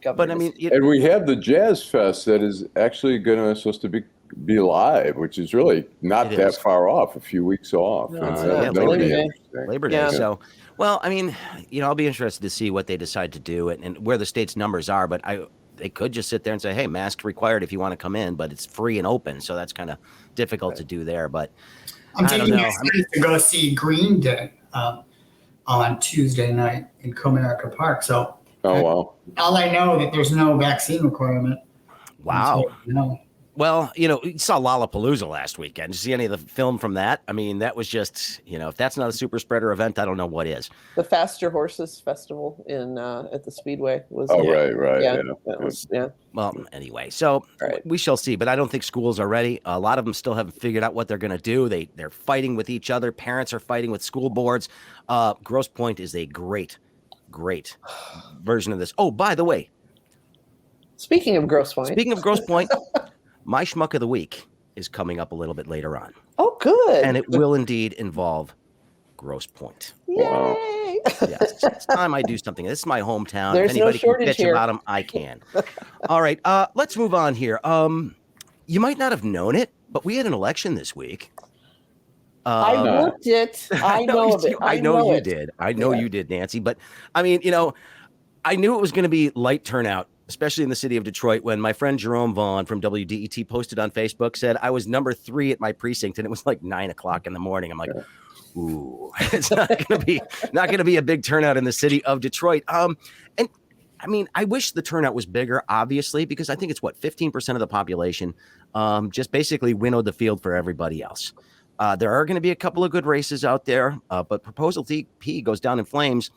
government. But and we have the Jazz Fest that is actually supposed to be be live, which is really not It that is. far off, a few weeks off. No, And it's that not. would Yeah, be Labor Day. interesting. Labor Day. Yeah. So, well, I mean, I'll be interested to see what they decide to do and where the state's numbers are. But they could just sit there and say, hey, masks required if you want to come in, but it's free and open. So that's kind of difficult to do there. But I'm I don't taking know. my students to go see Green Day on Tuesday night in Comerica Park. So Oh, wow. all I know that there's no vaccine requirement. Wow. No. Well, you saw Lollapalooza last weekend. Did you see any of the film from that? I mean, that was just, if that's not a super spreader event, I don't know what is. The Faster Horses Festival in at the Speedway was. Oh, right. Yeah, that was. Yeah. Well, anyway, so we shall see. But I don't think schools are ready. A lot of them still haven't figured out what they're going to do. They're fighting with each other. Parents are fighting with school boards. Grosse Pointe is a great version of this. Oh, by the way, Speaking of Grosse Pointe, my schmuck of the week is coming up a little bit later on. Oh, good. And it will indeed involve Grosse Pointe. Yay! Yes, it's time I do something. This is my hometown. There's if anybody no shortage can bitch here. about them, I can. All right, let's move on here. You might not have known it, but we had an election this week. I looked it. I know of it. I know you it. did. I know you did, Nancy. But I mean, I knew it was going to be light turnout, especially in the city of Detroit, when my friend Jerome Vaughn from WDET posted on Facebook, said I was number 3 at my precinct, and it was like 9:00 in the morning. I'm like, ooh, it's not going to be a big turnout in the city of Detroit. And I mean, I wish the turnout was bigger, obviously, because I think it's 15% of the population just basically winnowed the field for everybody else. There are going to be a couple of good races out there, but Proposal P goes down in flames,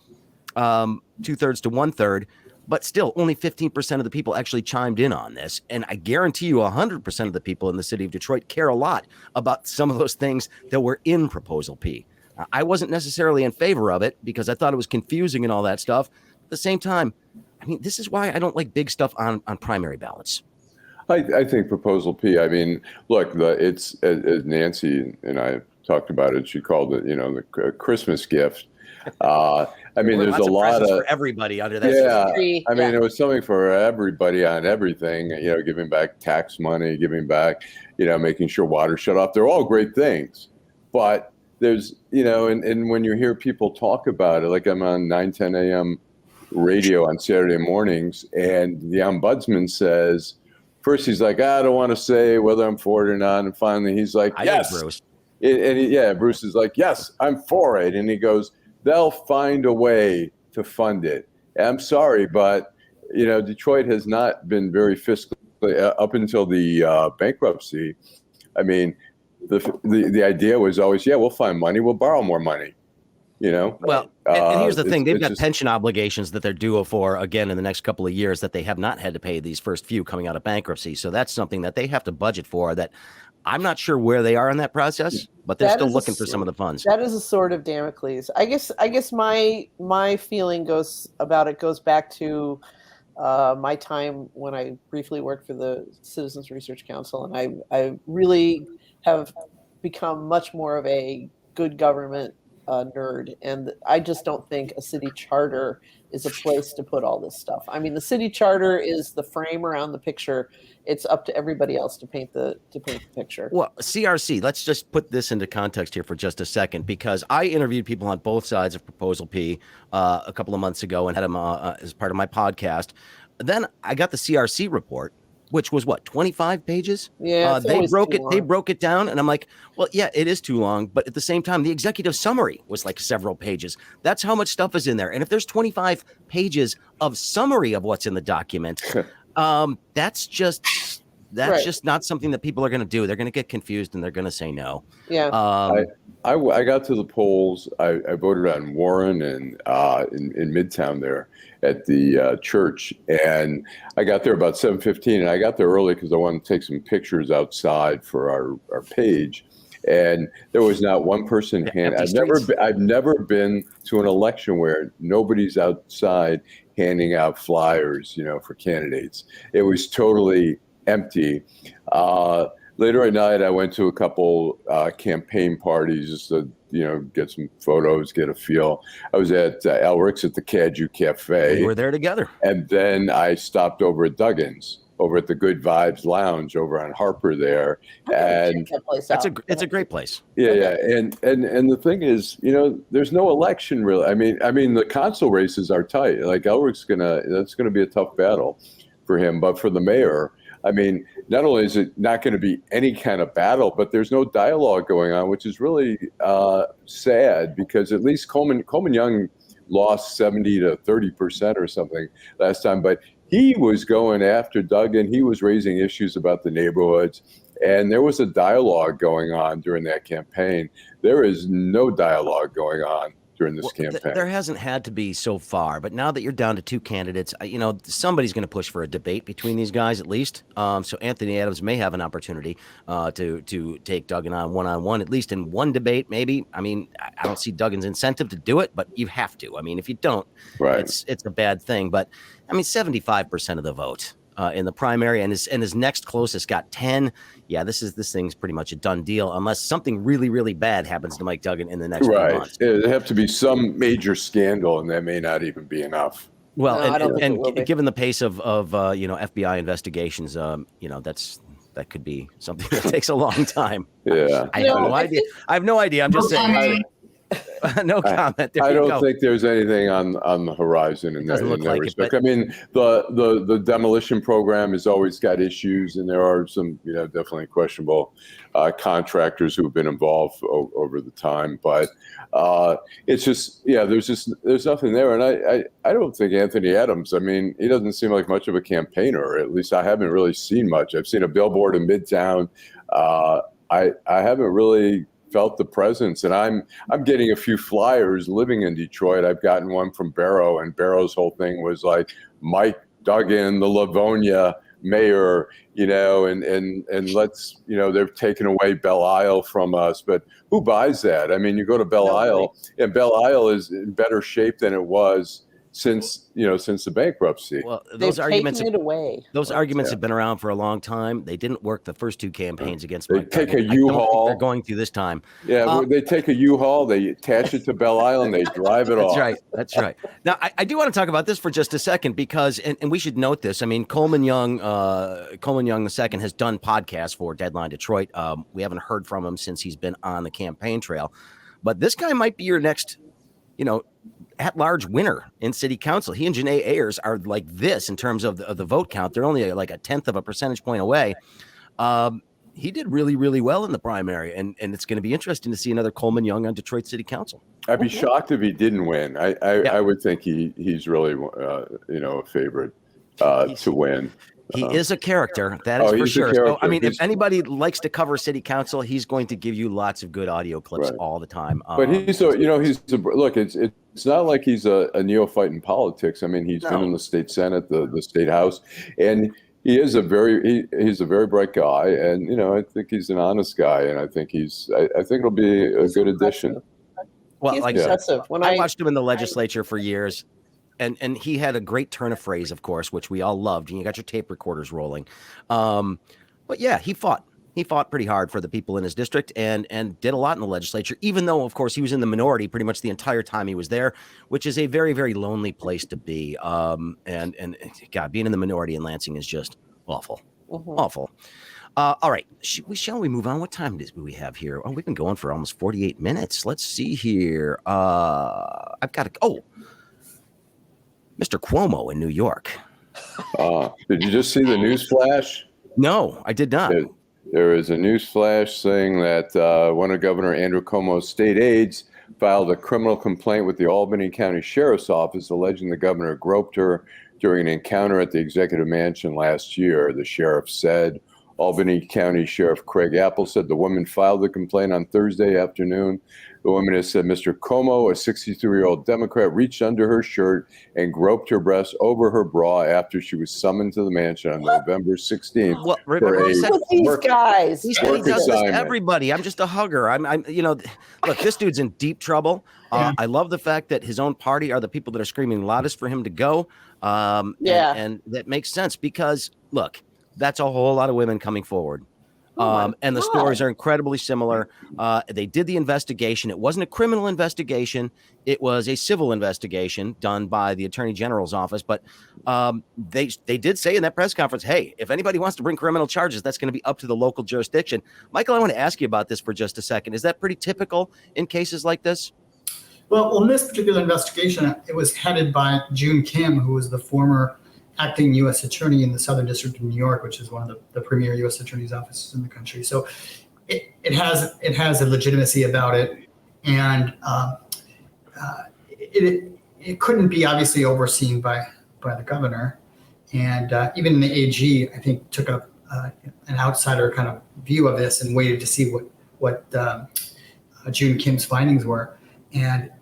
2/3 to 1/3. But still, only 15% of the people actually chimed in on this. And I guarantee you 100% of the people in the city of Detroit care a lot about some of those things that were in Proposal P. I wasn't necessarily in favor of it because I thought it was confusing and all that stuff. At the same time, I mean, this is why I don't like big stuff on primary ballots. I think Proposal P, I mean, look, it's as Nancy and I talked about it, she called it, the Christmas gift. I mean, there's a lot of for everybody under that. Yeah, I mean, it was something for everybody on everything. Giving back tax money, giving back, making sure water shut off. They're all great things, but there's, and when you hear people talk about it, like I'm on 9:10 a.m. radio on Saturday mornings, and the ombudsman says, first he's like, I don't want to say whether I'm for it or not, and finally he's like, yes, Bruce. Bruce is like, yes, I'm for it, and he goes, they'll find a way to fund it. I'm sorry, but Detroit has not been very fiscally up until the bankruptcy. I mean, the idea was always, we'll find money, we'll borrow more money. Well, and here's the thing: they've got pension obligations that they're due for again in the next couple of years that they have not had to pay these first few coming out of bankruptcy. So that's something that they have to budget for. That I'm not sure where they are in that process, but they're still looking for some of the funds. That is a sword of Damocles. I guess my feeling goes back to my time when I briefly worked for the Citizens Research Council, and I really have become much more of a good government nerd, and I just don't think a city charter is a place to put all this stuff. I mean, the city charter is the frame around the picture. It's up to everybody else to paint the picture. Well, CRC, let's just put this into context here for just a second, because I interviewed people on both sides of Proposal P a couple of months ago and had them as part of my podcast. Then I got the CRC report, which was 25 pages? Yeah, they broke it down, and I'm like, well, yeah, it is too long, but at the same time, the executive summary was like several pages. That's how much stuff is in there. And if there's 25 pages of summary of what's in the document, that's just not something that people are going to do. They're going to get confused and they're going to say no. Yeah. I got to the polls. I voted on Warren and in Midtown there at the church, and I got there about 7:15, and I got there early because I wanted to take some pictures outside for our page. And there was not one person I've never been to an election where nobody's outside handing out flyers, for candidates. It was totally empty. Later at night, I went to a couple campaign parties just to, get some photos, get a feel. I was at Al Rick's at the Caju Cafe. We were there together. And then I stopped over at Duggan's. over at the Good Vibes Lounge over on Harper there. And Check that place It's out. a great place. yeah, yeah, and the thing is, there's no election really. I mean, the consul races are tight. Like Elrick's that's gonna be a tough battle for him. But for the mayor, I mean, not only is it not going to be any kind of battle, but there's no dialogue going on, which is really sad because at least Coleman Young lost 70 to 30% or something last time, but he was going after Duggan. He was raising issues about the neighborhoods. And there was a dialogue going on during that campaign. There is no dialogue going on during this campaign. There hasn't had to be so far, but now that you're down to two candidates, somebody's going to push for a debate between these guys at least. So Anthony Adams may have an opportunity to take Duggan on one-on-one, at least in one debate, maybe. I mean, I don't see Duggan's incentive to do it, but you have to. I mean, if you don't, right, it's a bad thing. But I mean, 75% of the vote in the primary, and his next closest got 10. Yeah, this thing's pretty much a done deal unless something really, really bad happens to Mike Duggan in the next few months. It'd have to be some major scandal, and that may not even be enough. Well, and given the pace of FBI investigations, that could be something that takes a long time. Yeah, I have no idea. I have no idea. I'm just saying. No comment. I don't think there's anything on the horizon in that respect. I mean, the demolition program has always got issues, and there are some, definitely questionable contractors who have been involved over the time. But it's just, there's nothing there. And I don't think Anthony Adams, I mean, he doesn't seem like much of a campaigner. At least I haven't really seen much. I've seen a billboard in Midtown. I haven't really felt the presence, and I'm getting a few flyers living in Detroit. I've gotten one from Barrow, and Barrow's whole thing was like Mike Duggan, the Livonia mayor, and let's, they've taken away Belle Isle from us, but who buys that? I mean, you go to Belle Isle, and Belle Isle is in better shape than it was since the bankruptcy. Well, those arguments have been around for a long time. They didn't work the first two campaigns against Mike Duggan. Take a U-Haul. They're going through this time. Yeah, they take a U-Haul, they attach it to Belle Isle, and they drive it off. That's right. Now, I do want to talk about this for just a second because, and we should note this. I mean, Coleman Young II has done podcasts for Deadline Detroit. We haven't heard from him since he's been on the campaign trail, but this guy might be your next, at-large winner in city council. He and Janae Ayers are like this in terms of the vote count. They're only like a 1/10 of a percentage point away. He did really, really well in the primary, and it's going to be interesting to see another Coleman Young on Detroit City Council. I'd be shocked if he didn't win. I would think he's really a favorite to win. He is a character, that is for sure. So, I mean, if anybody likes to cover city council, he's going to give you lots of good audio clips all the time. But look, it's not like he's a neophyte in politics. I mean, he's been in the state senate, the state house, and he's a very bright guy, and I think he's an honest guy, and I think it'll be a good addition. Well, he's excessive. When I watched him in the legislature for years. And he had a great turn of phrase, of course, which we all loved. And you got your tape recorders rolling. But yeah, he fought pretty hard for the people in his district and did a lot in the legislature, even though, of course, he was in the minority pretty much the entire time he was there, which is a very, very lonely place to be. And God, being in the minority in Lansing is just awful. Awful. All right. Shall we move on? What time do we have here? Oh, we've been going for almost 48 minutes. Let's see here. I've got to. Mr. Cuomo in New York. Did you just see the news flash? No, I did not. There is a news flash saying that one of Governor Andrew Cuomo's state aides filed a criminal complaint with the Albany County Sheriff's Office alleging the governor groped her during an encounter at the executive mansion last year. The sheriff said. Albany County Sheriff Craig Apple said the woman filed the complaint on Thursday afternoon. The woman has said Mr. Cuomo, a 63-year-old Democrat, reached under her shirt and groped her breast over her bra after she was summoned to the mansion on November 16th. Well, remember he said these guys. He said he does this to everybody. I'm just a hugger. Look, this dude's in deep trouble. I love the fact that his own party are the people that are screaming loudest for him to go. And that makes sense because, look, that's a whole lot of women coming forward And the stories are incredibly similar. They did the investigation. It wasn't a criminal investigation. It was a civil investigation done by the Attorney General's office. But they did say in that press conference, hey, if anybody wants to bring criminal charges, that's going to be up to the local jurisdiction. Michael, I want to ask you about this for just a second. Is that pretty typical in cases like this? Well, in this particular investigation, it was headed by June Kim, who was the former acting U.S. attorney in the Southern District of New York, which is one of the premier U.S. attorney's offices in the country. So it has a legitimacy about it, and it couldn't be obviously overseen by the governor, and even the AG, I think, took an outsider kind of view of this and waited to see what June Kim's findings were. And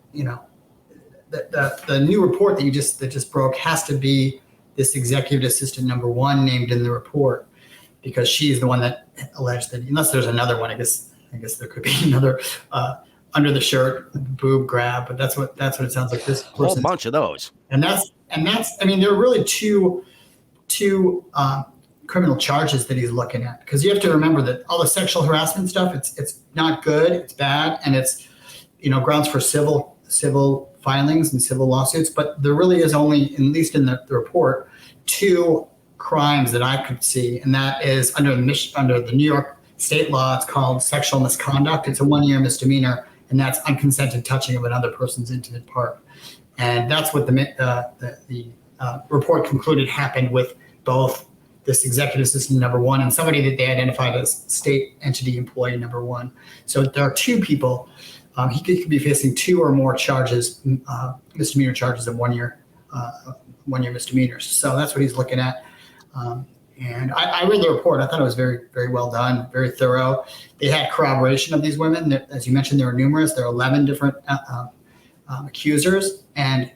the new report that just broke has to be this executive assistant number one named in the report, because she's the one that alleged that, unless there's another one, I guess there could be another under the shirt boob grab, but that's what it sounds like. This person, a whole bunch of those, and that's I mean, there are really two criminal charges that he's looking at, because you have to remember that all the sexual harassment stuff, it's not good, it's bad, and it's grounds for civil filings and civil lawsuits. But there really is only, at least in the report, two crimes that I could see, and that is under the New York state law, it's called sexual misconduct. It's a 1-year misdemeanor, and that's unconsented touching of another person's intimate part. And that's what the report concluded happened with both this executive assistant number one and somebody that they identified as state entity employee number one. So there are two people. He could be facing two or more charges, misdemeanor charges of 1 year misdemeanors. So that's what he's looking at. And I read the report. I thought it was very, very well done, very thorough. They had corroboration of these women. As you mentioned, there were numerous. There are 11 different accusers. And,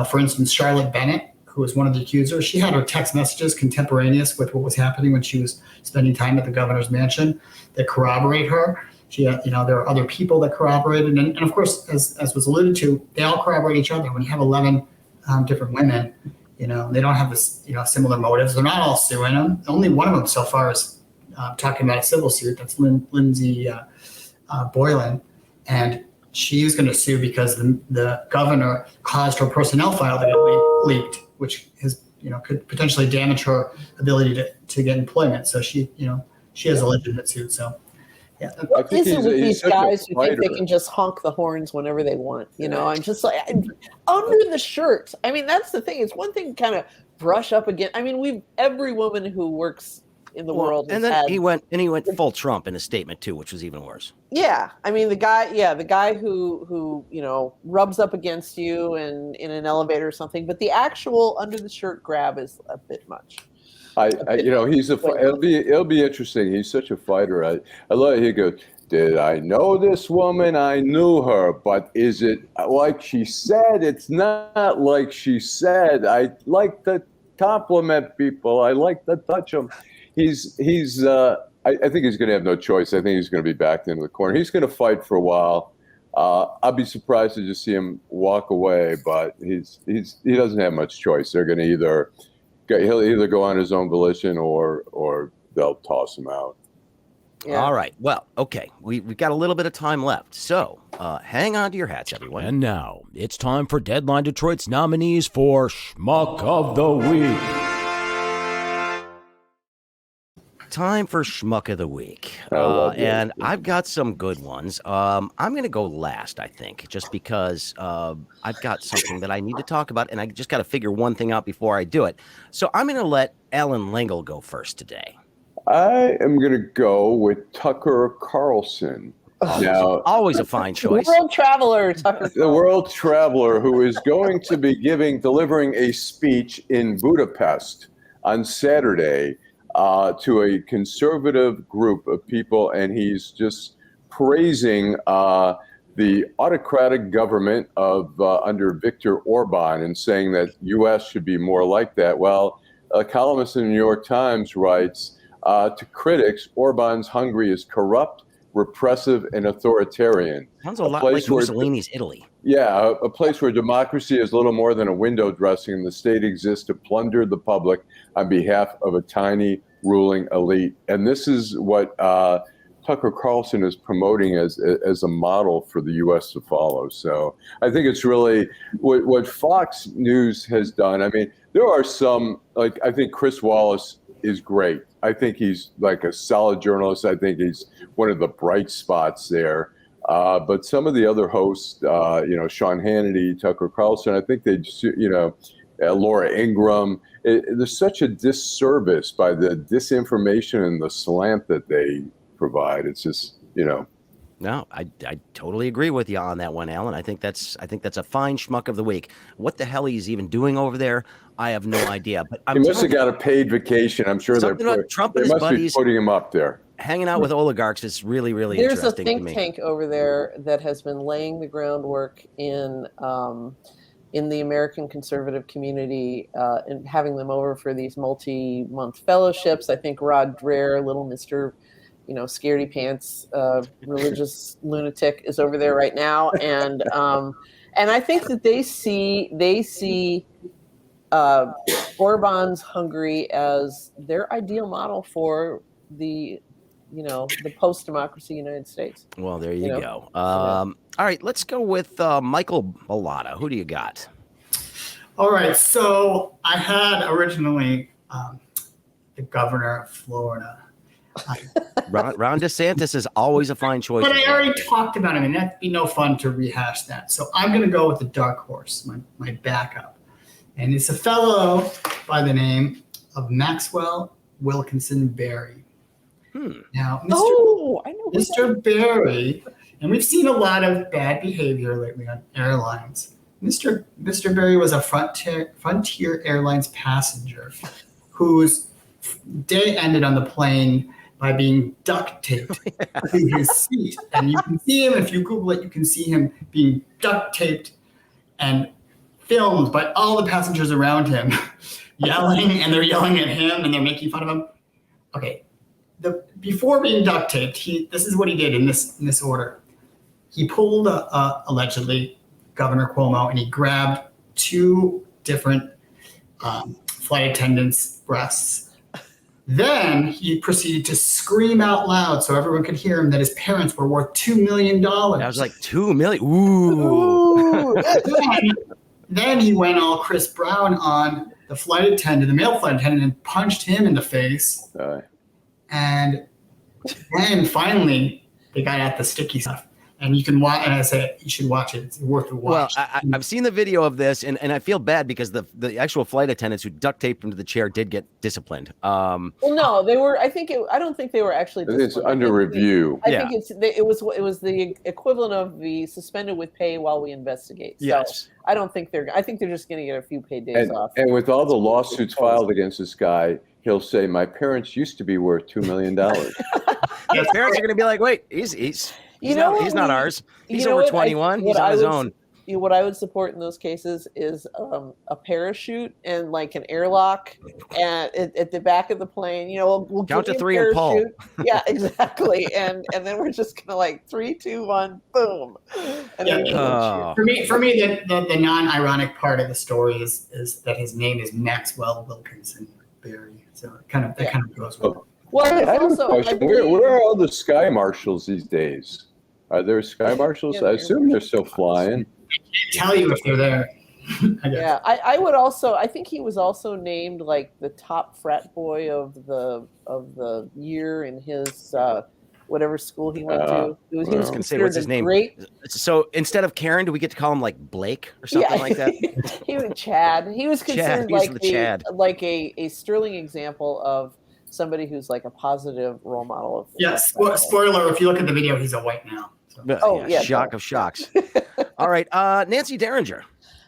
for instance, Charlotte Bennett, who was one of the accusers, she had her text messages contemporaneous with what was happening when she was spending time at the governor's mansion that corroborate her. There are other people that corroborated. And of course, as was alluded to, they all corroborate each other. When you have 11 different women, they don't have this, similar motives. They're not all suing them. Only one of them so far is talking about a civil suit. That's Lindsay Boylan. And she is going to sue because the governor caused her personnel file to get leaked, which could potentially damage her ability to get employment. So she has a legitimate suit. So. Yeah. What is it with these guys who think they can just honk the horns whenever they want? I'm just like, under the shirt. I mean, that's the thing. It's one thing to kind of brush up against. I mean, every woman who works in the world. And then he went full Trump in a statement too, which was even worse. Yeah. I mean, the guy who rubs up against you in an elevator or something, but the actual under the shirt grab is a bit much. It'll be interesting. He's such a fighter. I love it. He goes, did I know this woman? I knew her, but is it like she said? It's not like she said. I like to compliment people. I like to touch them. I think he's going to have no choice. I think he's going to be backed into the corner. He's going to fight for a while. I'll be surprised to just see him walk away, but he doesn't have much choice. They're going to he'll either go on his own volition or they'll toss him out. Yeah. All right. Well, okay. We've got a little bit of time left. So hang on to your hats, everyone. And now it's time for Deadline Detroit's nominees for Schmuck of the Week. Time for Schmuck of the Week. And I've got some good ones. I'm going to go last, I think, just because I've got something that I need to talk about, and I just got to figure one thing out before I do it. So I'm going to let Alan Lengel go first today. I am going to go with Tucker Carlson. Now, always a fine choice. World traveler, Tucker Carlson. The world traveler who is going to be delivering a speech in Budapest on Saturday to a conservative group of people, and he's just praising the autocratic government of under Viktor Orban and saying that U.S. should be more like that. Well, a columnist in the New York Times writes, to critics, Orban's Hungary is corrupt, repressive, and authoritarian. Sounds a lot like Mussolini's Italy. Yeah, a place where democracy is little more than a window dressing and the state exists to plunder the public on behalf of a tiny ruling elite. And this is what Tucker Carlson is promoting as a model for the U.S. to follow. So I think it's really what Fox News has done. I mean, there are some, like, I think Chris Wallace is great. I think he's like a solid journalist. I think he's one of the bright spots there. But some of the other hosts, Sean Hannity, Tucker Carlson, I think they, Laura Ingraham, there's such a disservice by the disinformation and the slant that they provide. It's just, No, I totally agree with you on that one, Alan. I think that's a fine schmuck of the week. What the hell he's even doing over there, I have no idea. But he must have got a paid vacation. I'm sure they Trump and must his buddies be putting him up there. Hanging out with oligarchs is really, really There's a interesting to me. think tank over there that has been laying the groundwork in the American conservative community and having them over for these multi-month fellowships. I think Rod Dreher, little Mr. Scaredy pants, religious lunatic, is over there right now, and I think that they see Orban's Hungary as their ideal model for the post-democracy United States. Well, there you go. All right, let's go with Michael Balotta. Who do you got? All right, so I had originally the governor of Florida. Ron DeSantis is always a fine choice. But I already talked about him, and that'd be no fun to rehash that. So I'm going to go with the dark horse, my backup. And it's a fellow by the name of Maxwell Wilkinson Berry. Now, Mr. Berry, and we've seen a lot of bad behavior lately on airlines. Mr. Berry was a Frontier Airlines passenger whose day ended on the plane by being duct taped to his seat. And you can see him, if you Google it, you can see him being duct taped and filmed by all the passengers around him, yelling, and they're yelling at him and they're making fun of him. Okay. Before being duct taped, this is what he did in this order. He pulled allegedly Governor Cuomo, and he grabbed two different flight attendants' breasts. Then he proceeded to scream out loud so everyone could hear him that his parents were worth $2 million. That was like $2 million. Ooh. Then he went all Chris Brown on the male flight attendant, and punched him in the face. And then finally, they got at the sticky stuff. And you can watch, and I say you should watch it. It's worth a watch. Well, I've seen the video of this, and I feel bad because the actual flight attendants who duct taped him to the chair did get disciplined. Well, no, they were. I don't think they were actually disciplined. It's under review. I think it was the equivalent of the suspended with pay while we investigate. So yes. I think they're just going to get a few paid days off. And with all the lawsuits filed against this guy, he'll say, "My parents used to be worth $2 million." The parents are going to be like, "Wait, he's not ours. He's over 21. He's on his own." What I would support in those cases is a parachute and like an airlock and at the back of the plane. We'll count to three and pull. Yeah, exactly. and then we're just gonna like 3, 2, 1, boom. And then for me, the non-ironic part of the story is that his name is Maxwell Wilkinson Berry. So that kind of goes with it. Well, I have a question. Where are all the sky marshals these days? Are there sky marshals? I assume they're still flying. I can't tell you if they're there. Yeah, I would also. I think he was also named like the top frat boy of the year in his whatever school he went to. He was going to say what's his name. Great. So instead of Karen, do we get to call him like Blake or something like that? He was Chad. He was considered like a sterling example of somebody who's like a positive role model of. Yes. Spoiler: if you look at the video, he's a white male. So. Shock of shocks. All right, Nancy Derringer.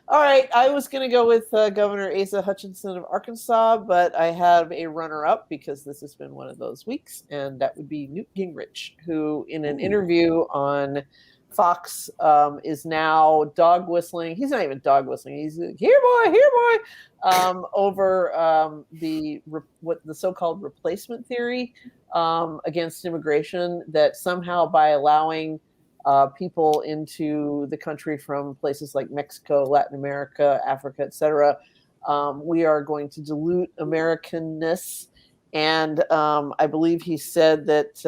All right, I was going to go with Governor Asa Hutchinson of Arkansas, but I have a runner-up because this has been one of those weeks, and that would be Newt Gingrich, who in an interview on Fox is now dog whistling. He's not even dog whistling. He's like, here boy, over the so-called replacement theory against immigration, that somehow by allowing people into the country from places like Mexico, Latin America, Africa, etc., we are going to dilute Americanness And I believe he said that,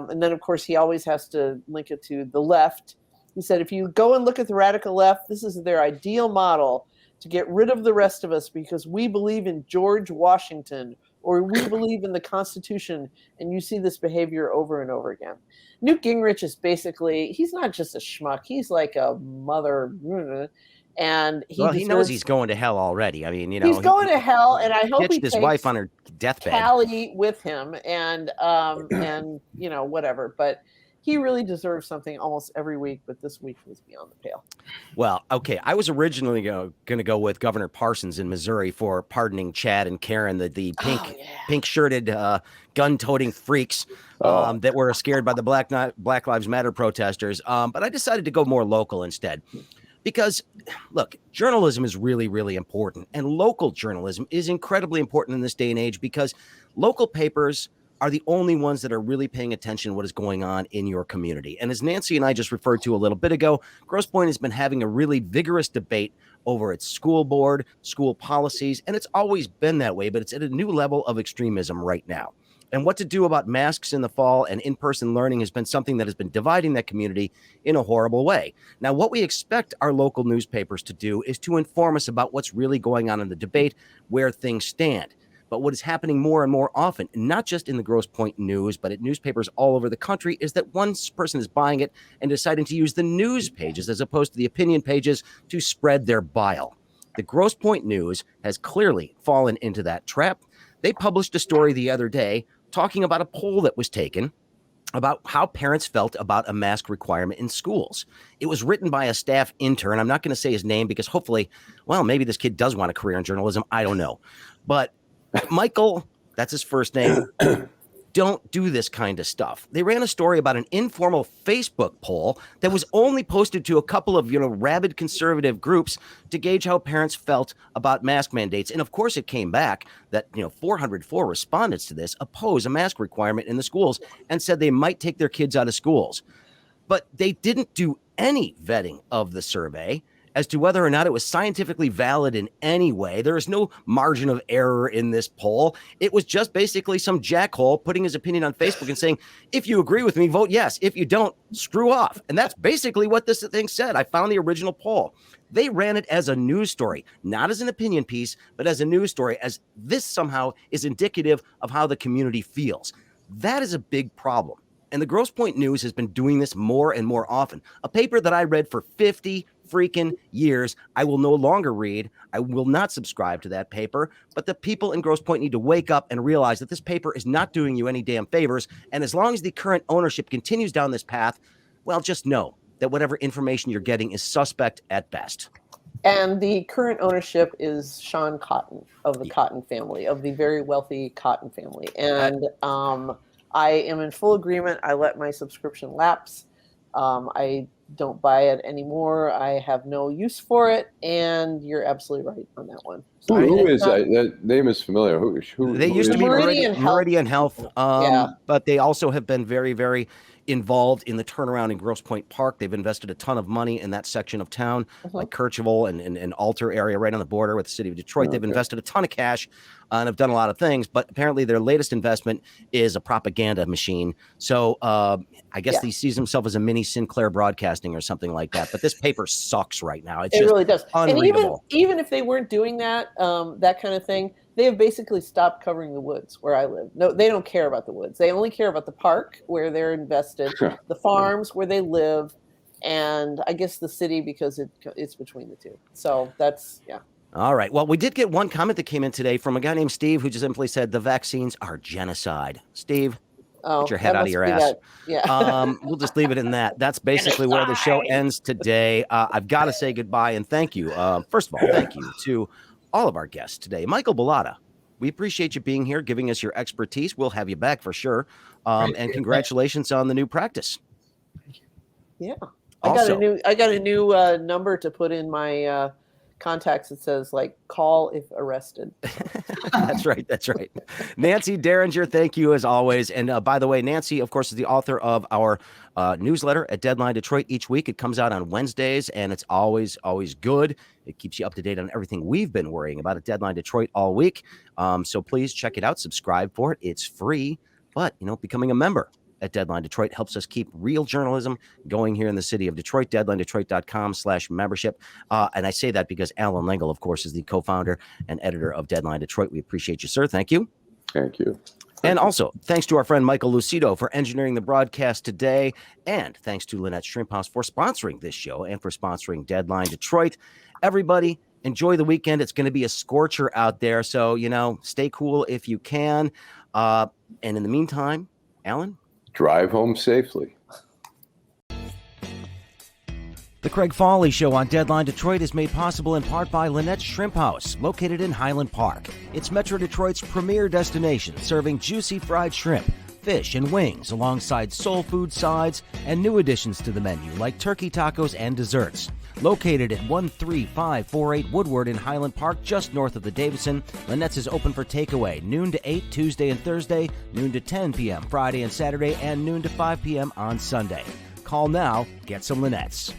and then of course he always has to link it to the left. He said, if you go and look at the radical left, this is their ideal model to get rid of the rest of us because we believe in George Washington or we believe in the Constitution. And you see this behavior over and over again. Newt Gingrich is basically, he's not just a schmuck. He's like a mother. And he knows he's going to hell already. I mean, he's going to hell, and I hope he his takes wife on her deathbed. Callie with him, and whatever. But he really deserves something almost every week. But this week was beyond the pale. Well, okay, I was originally going to go with Governor Parsons in Missouri for pardoning Chad and Karen, the pink-shirted, gun-toting freaks that were scared by the Black Lives Matter protesters. But I decided to go more local instead. Because, look, journalism is really, really important. And local journalism is incredibly important in this day and age because local papers are the only ones that are really paying attention to what is going on in your community. And as Nancy and I just referred to a little bit ago, Grosse Pointe has been having a really vigorous debate over its school board, school policies, and it's always been that way, but it's at a new level of extremism right now. And what to do about masks in the fall and in-person learning has been something that has been dividing that community in a horrible way. Now, what we expect our local newspapers to do is to inform us about what's really going on in the debate, where things stand. But what is happening more and more often, not just in the Grosse Pointe News, but at newspapers all over the country, is that one person is buying it and deciding to use the news pages as opposed to the opinion pages to spread their bile. The Grosse Pointe News has clearly fallen into that trap. They published a story the other day talking about a poll that was taken about how parents felt about a mask requirement in schools. It was written by a staff intern. I'm not going to say his name because hopefully, well, maybe this kid does want a career in journalism. I don't know. But Michael, that's his first name, don't do this kind of stuff. They ran a story about an informal Facebook poll that was only posted to a couple of, rabid conservative groups to gauge how parents felt about mask mandates. And of course, it came back that, 404 respondents to this oppose a mask requirement in the schools and said they might take their kids out of schools. But they didn't do any vetting of the survey as to whether or not it was scientifically valid in any way. There is no margin of error in this poll. It was just basically some jackhole putting his opinion on Facebook and saying, if you agree with me, vote yes. If you don't, screw off. And that's basically what this thing said. I found the original poll. They ran it as a news story, not as an opinion piece, but as a news story, as this somehow is indicative of how the community feels. That is a big problem. And the Grosse Pointe News has been doing this more and more often. A paper that I read for 50 freaking years, I will no longer read. I will not subscribe to that paper. But the people in Grosse Pointe need to wake up and realize that this paper is not doing you any damn favors. And as long as the current ownership continues down this path, well, just know that whatever information you're getting is suspect at best. And the current ownership is Sean Cotton of the Cotton family, of the very wealthy Cotton family. And I am in full agreement. I let my subscription lapse. I don't buy it anymore. I have no use for it. And you're absolutely right on that one. So who is that? That name is familiar. Who they used to be Meridian Health. But they also have been very, very involved in the turnaround in Grosse Pointe Park. They've invested a ton of money in that section of town, like Kercheval and Alter area right on the border with the city of Detroit. They've invested a ton of cash and have done a lot of things, but apparently their latest investment is a propaganda machine. So I guess he sees himself as a mini Sinclair Broadcasting or something like that. But this paper sucks right now. It really does. Unreadable. And even if they weren't doing that, that kind of thing, they have basically stopped covering the woods where I live. No, they don't care about the woods. They only care about the park where they're invested, the farms where they live, and I guess the city because it's between the two. So that's, All right. Well, we did get one comment that came in today from a guy named Steve who just simply said the vaccines are genocide. Steve, get your head out of your ass. We'll just leave it in that. That's basically where the show ends today. I've got to say goodbye and thank you. First of all, thank you to all of our guests today. Michael Balotta, we appreciate you being here, giving us your expertise. We'll have you back for sure. And congratulations on the new practice. Yeah. Also, I got a new number to put in my contacts, it says like call if arrested. That's right. That's right. Nancy Derringer, thank you as always. And by the way, Nancy, of course, is the author of our newsletter at Deadline Detroit each week. It comes out on Wednesdays, and it's always good. It keeps you up to date on everything we've been worrying about at Deadline Detroit all week. So please check it out. Subscribe for it. It's free. But, becoming a member at Deadline Detroit helps us keep real journalism going here in the city of Detroit. DeadlineDetroit.com/membership. And I say that because Alan Lengel, of course, is the co-founder and editor of Deadline Detroit. We appreciate you, sir. Thank you. Thank you. And also, thanks to our friend Michael Lucido for engineering the broadcast today. And thanks to Lynette's Shrimp House for sponsoring this show and for sponsoring Deadline Detroit. Everybody, enjoy the weekend. It's going to be a scorcher out there. So, stay cool if you can. And in the meantime, Alan? Drive home safely. The Craig Foley Show on Deadline Detroit is made possible in part by Lynette's Shrimp House, located in Highland Park. It's Metro Detroit's premier destination, serving juicy fried shrimp, fish, and wings, alongside soul food sides and new additions to the menu like turkey tacos and desserts. Located at 13548 Woodward in Highland Park, just north of the Davidson, Lynette's is open for takeaway noon to 8 Tuesday and Thursday, noon to 10 p.m. Friday and Saturday, and noon to 5 p.m. on Sunday. Call now, get some Lynette's.